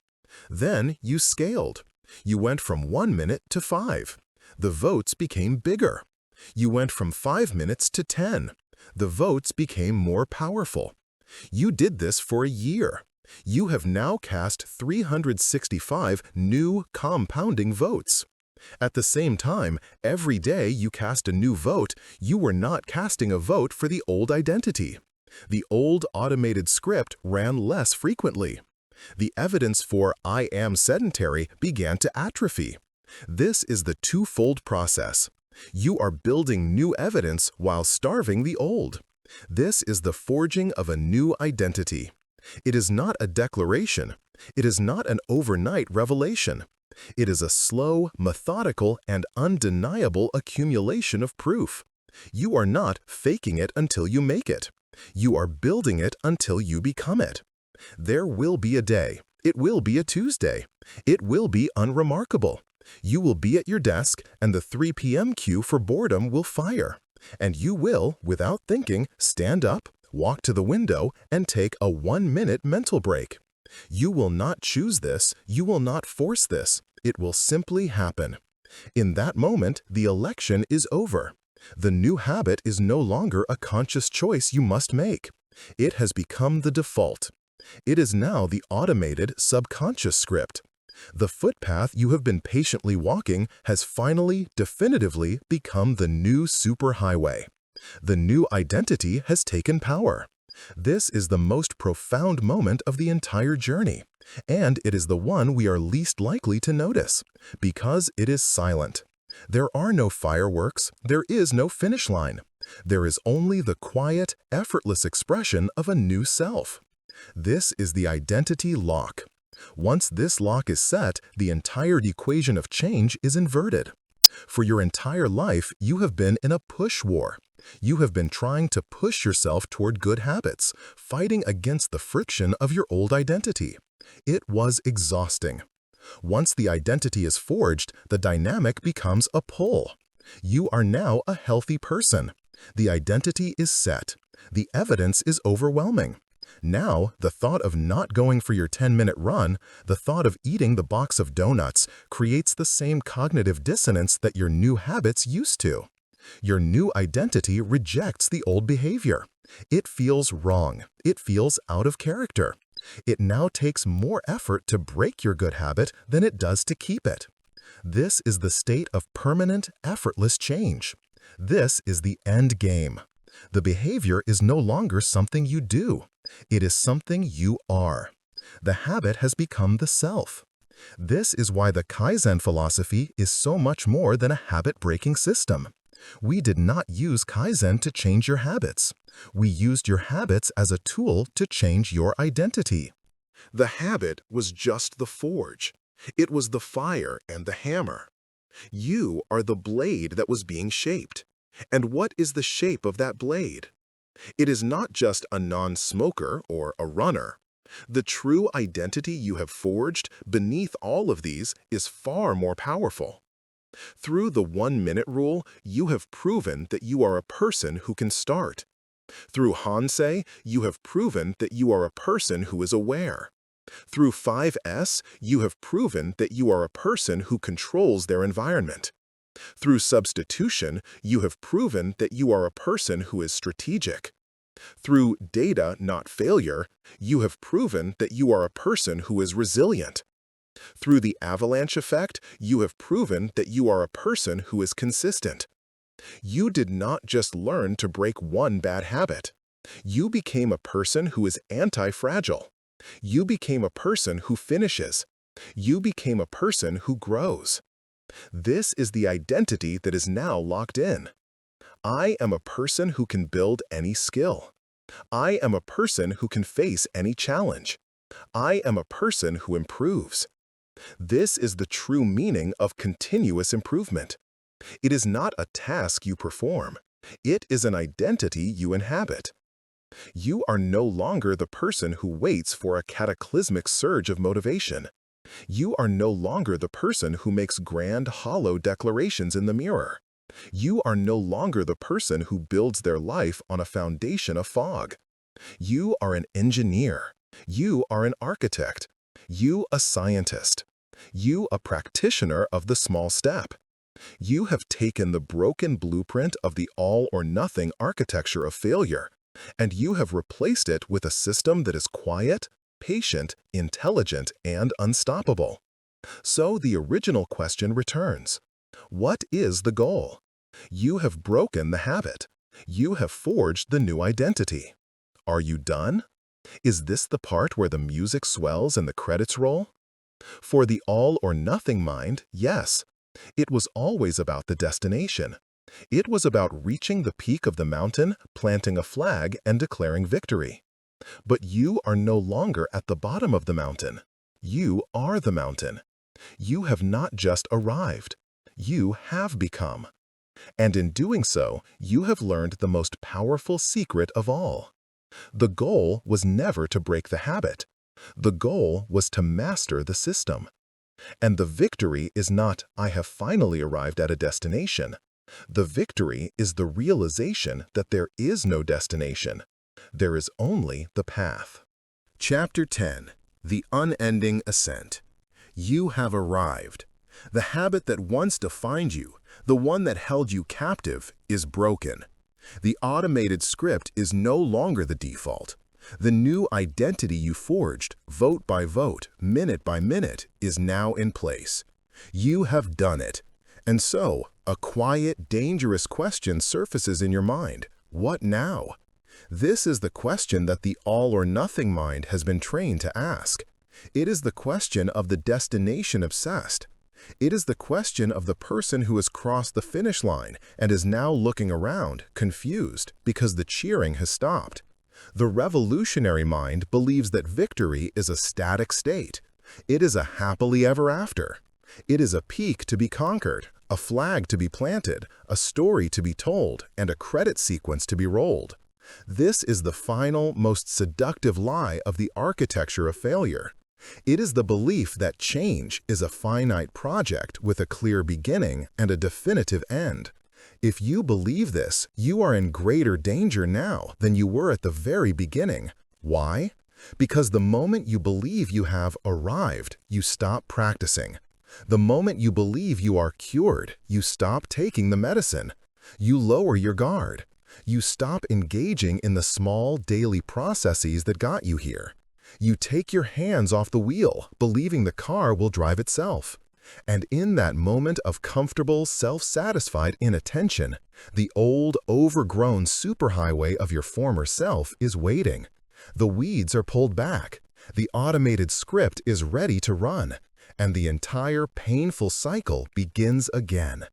Then you scaled. You went from 1 minute to 5. The votes became bigger. You went from 5 minutes to 10. The votes became more powerful. You did this for a year. You have now cast 365 new compounding votes. At the same time, every day you cast a new vote, you were not casting a vote for the old identity. The old automated script ran less frequently. The evidence for "I am sedentary" began to atrophy. This is the twofold process. You are building new evidence while starving the old. This is the forging of a new identity. It is not a declaration. It is not an overnight revelation. It is a slow, methodical, and undeniable accumulation of proof. You are not faking it until you make it. You are building it until you become it. There will be a day. It will be a Tuesday. It will be unremarkable. You will be at your desk, and the 3 p.m. cue for boredom will fire. And you will, without thinking, stand up, walk to the window, and take a 1-minute mental break. You will not choose this. You will not force this. It will simply happen. In that moment, the election is over. The new habit is no longer a conscious choice you must make. It has become the default. It is now the automated, subconscious script. The footpath you have been patiently walking has finally, definitively become the new superhighway. The new identity has taken power. This is the most profound moment of the entire journey, and it is the one we are least likely to notice, because it is silent. There are no fireworks, there is no finish line. There is only the quiet, effortless expression of a new self. This is the identity lock. Once this lock is set, the entire equation of change is inverted. For your entire life, you have been in a push war. You have been trying to push yourself toward good habits, fighting against the friction of your old identity. It was exhausting. Once the identity is forged, the dynamic becomes a pull. You are now a healthy person. The identity is set. The evidence is overwhelming. Now, the thought of not going for your 10-minute run, the thought of eating the box of donuts, creates the same cognitive dissonance that your new habits used to. Your new identity rejects the old behavior. It feels wrong. It feels out of character. It now takes more effort to break your good habit than it does to keep it. This is the state of permanent, effortless change. This is the end game. The behavior is no longer something you do. It is something you are. The habit has become the self. This is why the Kaizen philosophy is so much more than a habit-breaking system. We did not use Kaizen to change your habits. We used your habits as a tool to change your identity. The habit was just the forge. It was the fire and the hammer. You are the blade that was being shaped. And what is the shape of that blade? It is not just a non-smoker or a runner. The true identity you have forged beneath all of these is far more powerful. Through the 1-minute rule, you have proven that you are a person who can start. Through Hansei, you have proven that you are a person who is aware. Through 5S, you have proven that you are a person who controls their environment. Through substitution, you have proven that you are a person who is strategic. Through data, not failure, you have proven that you are a person who is resilient. Through the avalanche effect, you have proven that you are a person who is consistent. You did not just learn to break one bad habit. You became a person who is anti-fragile. You became a person who finishes. You became a person who grows. This is the identity that is now locked in. I am a person who can build any skill. I am a person who can face any challenge. I am a person who improves. This is the true meaning of continuous improvement. It is not a task you perform. It is an identity you inhabit. You are no longer the person who waits for a cataclysmic surge of motivation. You are no longer the person who makes grand, hollow declarations in the mirror. You are no longer the person who builds their life on a foundation of fog. You are an engineer. You are an architect. You a scientist. You a practitioner of the small step. You have taken the broken blueprint of the all-or-nothing architecture of failure, and you have replaced it with a system that is quiet, patient, intelligent, and unstoppable. So the original question returns. What is the goal? You have broken the habit. You have forged the new identity. Are you done? Is this the part where the music swells and the credits roll? For the all-or-nothing mind, yes. It was always about the destination. It was about reaching the peak of the mountain, planting a flag, and declaring victory. But you are no longer at the bottom of the mountain. You are the mountain. You have not just arrived. You have become. And in doing so, you have learned the most powerful secret of all. The goal was never to break the habit. The goal was to master the system. And the victory is not, I have finally arrived at a destination. The victory is the realization that there is no destination. There is only the path. Chapter 10. The Unending Ascent. You have arrived. The habit that once defined you, the one that held you captive, is broken. The automated script is no longer the default. The new identity you forged, vote by vote, minute by minute, is now in place. You have done it. And so, a quiet, dangerous question surfaces in your mind. What now? This is the question that the all-or-nothing mind has been trained to ask. It is the question of the destination obsessed. It is the question of the person who has crossed the finish line and is now looking around, confused, because the cheering has stopped. The revolutionary mind believes that victory is a static state. It is a happily ever after. It is a peak to be conquered, a flag to be planted, a story to be told, and a credit sequence to be rolled. This is the final, most seductive lie of the architecture of failure. It is the belief that change is a finite project with a clear beginning and a definitive end. If you believe this, you are in greater danger now than you were at the very beginning. Why? Because the moment you believe you have arrived, you stop practicing. The moment you believe you are cured, you stop taking the medicine. You lower your guard. You stop engaging in the small daily processes that got you here. You take your hands off the wheel, believing the car will drive itself. And in that moment of comfortable, self-satisfied inattention, the old, overgrown superhighway of your former self is waiting. The weeds are pulled back. The automated script is ready to run. And the entire painful cycle begins again.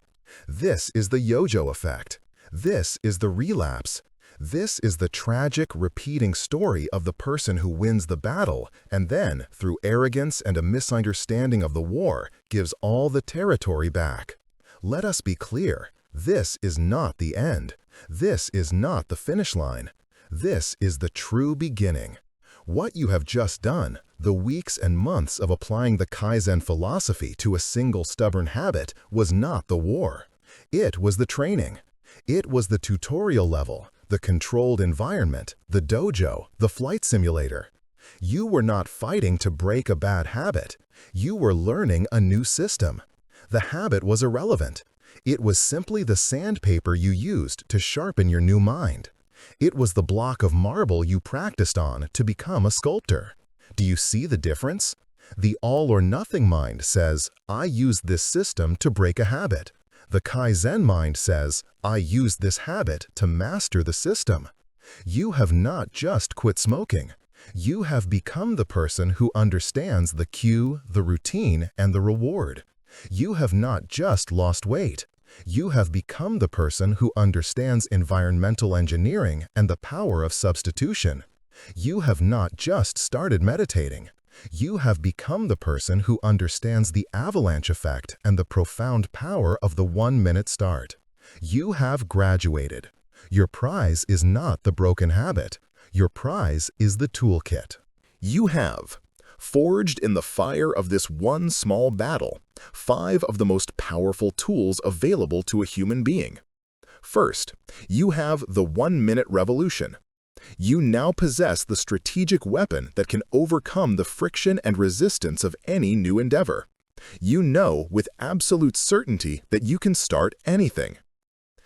This is the yo-yo effect. This is the relapse. This is the tragic, repeating story of the person who wins the battle and then, through arrogance and a misunderstanding of the war, gives all the territory back. Let us be clear. This is not the end. This is not the finish line. This is the true beginning. What you have just done, the weeks and months of applying the Kaizen philosophy to a single stubborn habit, was not the war. It was the training. It was the tutorial level, the controlled environment, the dojo, the flight simulator. You were not fighting to break a bad habit. You were learning a new system. The habit was irrelevant. It was simply the sandpaper you used to sharpen your new mind. It was the block of marble you practiced on to become a sculptor. Do you see the difference? The all-or-nothing mind says, I used this system to break a habit. The Kaizen mind says, I used this habit to master the system. You have not just quit smoking. You have become the person who understands the cue, the routine, and the reward. You have not just lost weight. You have become the person who understands environmental engineering and the power of substitution. You have not just started meditating. You have become the person who understands the avalanche effect and the profound power of the 1-minute start. You have graduated. Your prize is not the broken habit. Your prize is the toolkit. You have forged in the fire of this one small battle 5 of the most powerful tools available to a human being. First, you have the 1-minute revolution. You now possess the strategic weapon that can overcome the friction and resistance of any new endeavor. You know with absolute certainty that you can start anything.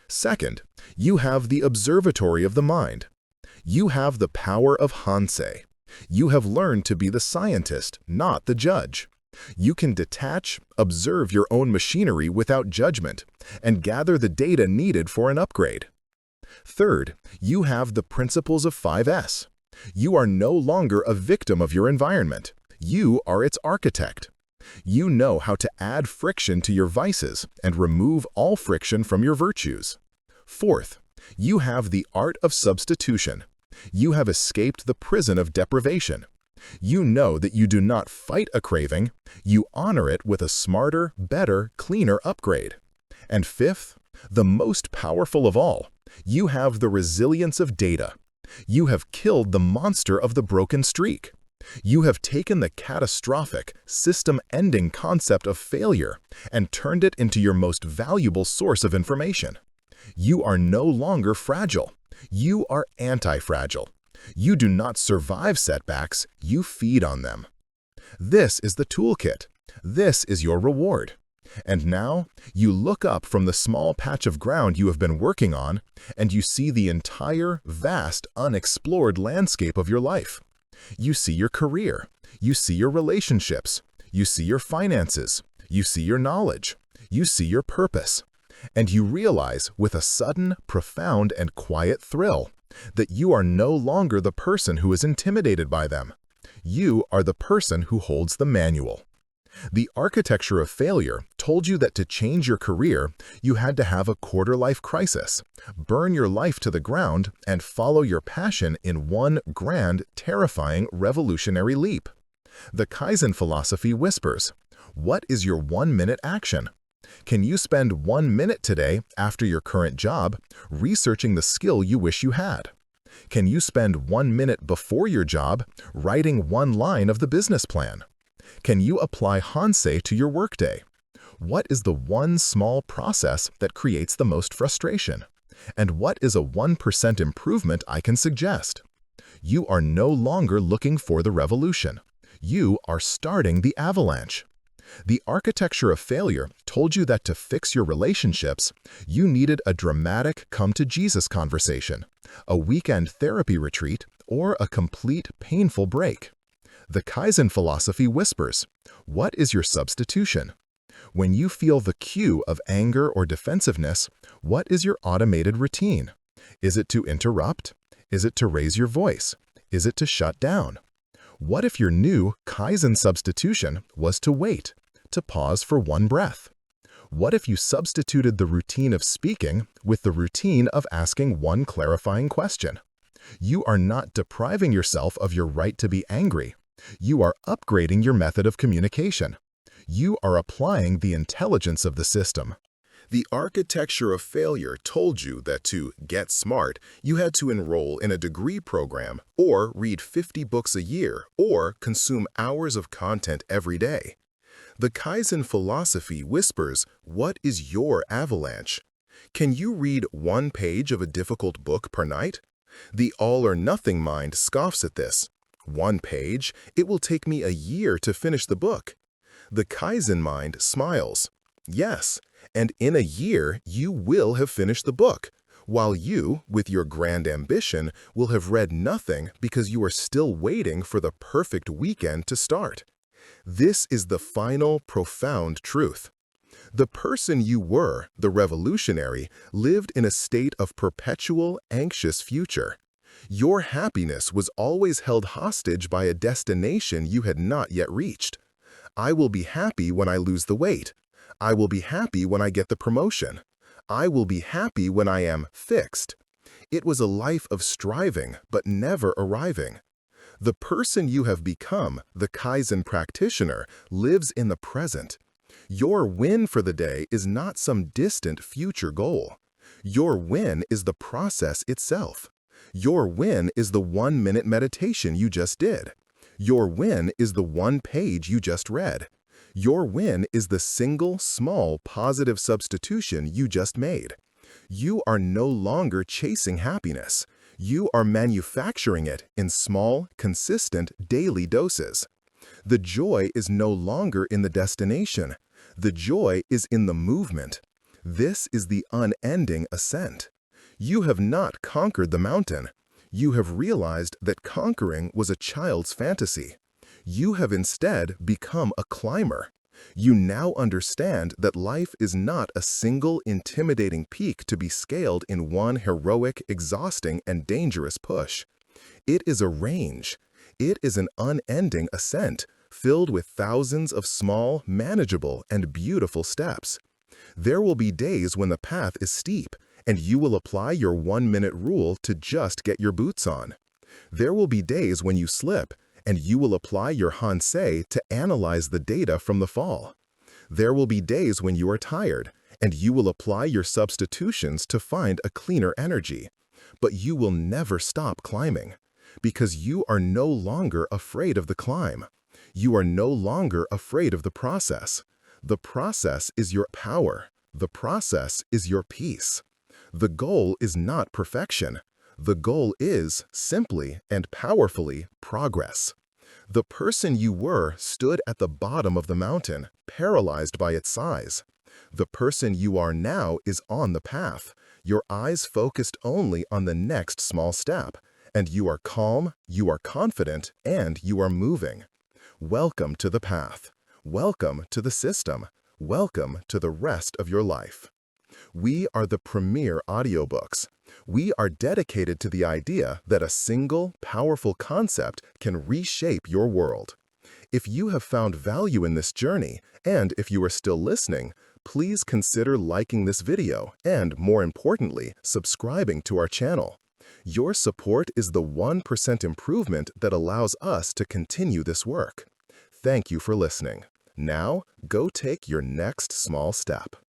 Second, you have the observatory of the mind. You have the power of Hansei. You have learned to be the scientist, not the judge. You can detach, observe your own machinery without judgment, and gather the data needed for an upgrade. Third, you have the principles of 5S. You are no longer a victim of your environment. You are its architect. You know how to add friction to your vices and remove all friction from your virtues. Fourth, you have the art of substitution. You have escaped the prison of deprivation. You know that you do not fight a craving, you honor it with a smarter, better, cleaner upgrade. And fifth, the most powerful of all, you have the resilience of data. You have killed the monster of the broken streak. You have taken the catastrophic, system-ending concept of failure and turned it into your most valuable source of information. You are no longer fragile. You are anti-fragile. You do not survive setbacks, you feed on them. This is the toolkit. This is your reward. And now, you look up from the small patch of ground you have been working on, and you see the entire, vast, unexplored landscape of your life. You see your career. You see your relationships. You see your finances. You see your knowledge. You see your purpose. And you realize, with a sudden, profound, and quiet thrill, that you are no longer the person who is intimidated by them. You are the person who holds the manual. The architecture of failure told you that to change your career, you had to have a quarter-life crisis, burn your life to the ground, and follow your passion in one grand, terrifying, revolutionary leap. The Kaizen philosophy whispers, what is your 1-minute action? Can you spend 1 minute today after your current job researching the skill you wish you had? Can you spend 1 minute before your job writing 1 line of the business plan? Can you apply Hansei to your workday? What is the one small process that creates the most frustration? And what is a 1% improvement I can suggest? You are no longer looking for the revolution. You are starting the avalanche. The architecture of failure told you that to fix your relationships, you needed a dramatic come-to-Jesus conversation, a weekend therapy retreat, or a complete painful break. The Kaizen philosophy whispers, what is your substitution? When you feel the cue of anger or defensiveness, what is your automated routine? Is it to interrupt? Is it to raise your voice? Is it to shut down? What if your new Kaizen substitution was to wait, to pause for 1 breath? What if you substituted the routine of speaking with the routine of asking 1 clarifying question? You are not depriving yourself of your right to be angry. You are upgrading your method of communication. You are applying the intelligence of the system. The architecture of failure told you that to get smart, you had to enroll in a degree program, or read 50 books a year, or consume hours of content every day. The Kaizen philosophy whispers, what is your avalanche? Can you read 1 page of a difficult book per night? The all-or-nothing mind scoffs at this. 1 page? It will take me a year to finish the book. The Kaizen mind smiles. Yes, and in a year you will have finished the book, while you, with your grand ambition, will have read nothing because you are still waiting for the perfect weekend to start. This is the final, profound truth. The person you were, the revolutionary, lived in a state of perpetual, anxious future. Your happiness was always held hostage by a destination you had not yet reached. I will be happy when I lose the weight. I will be happy when I get the promotion. I will be happy when I am fixed. It was a life of striving but never arriving. The person you have become, the Kaizen practitioner, lives in the present. Your win for the day is not some distant future goal. Your win is the process itself. Your win is the 1-minute meditation you just did. Your win is the 1 page you just read. Your win is the single, small, positive substitution you just made. You are no longer chasing happiness. You are manufacturing it in small, consistent, daily doses. The joy is no longer in the destination. The joy is in the movement. This is the unending ascent. You have not conquered the mountain. You have realized that conquering was a child's fantasy. You have instead become a climber. You now understand that life is not a single intimidating peak to be scaled in one heroic, exhausting, and dangerous push. It is a range. It is an unending ascent, filled with thousands of small, manageable, and beautiful steps. There will be days when the path is steep, and you will apply your 1-minute rule to just get your boots on. There will be days when you slip, and you will apply your Hansei to analyze the data from the fall. There will be days when you are tired, and you will apply your substitutions to find a cleaner energy. But you will never stop climbing, because you are no longer afraid of the climb. You are no longer afraid of the process. The process is your power. The process is your peace. The goal is not perfection. The goal is, simply and powerfully, progress. The person you were stood at the bottom of the mountain, paralyzed by its size. The person you are now is on the path, your eyes focused only on the next small step, and you are calm, you are confident, and you are moving. Welcome to the path. Welcome to the system. Welcome to the rest of your life. We are the premier audiobooks. We are dedicated to the idea that a single, powerful concept can reshape your world. If you have found value in this journey, and if you are still listening, please consider liking this video and, more importantly, subscribing to our channel. Your support is the 1% improvement that allows us to continue this work. Thank you for listening. Now, go take your next small step.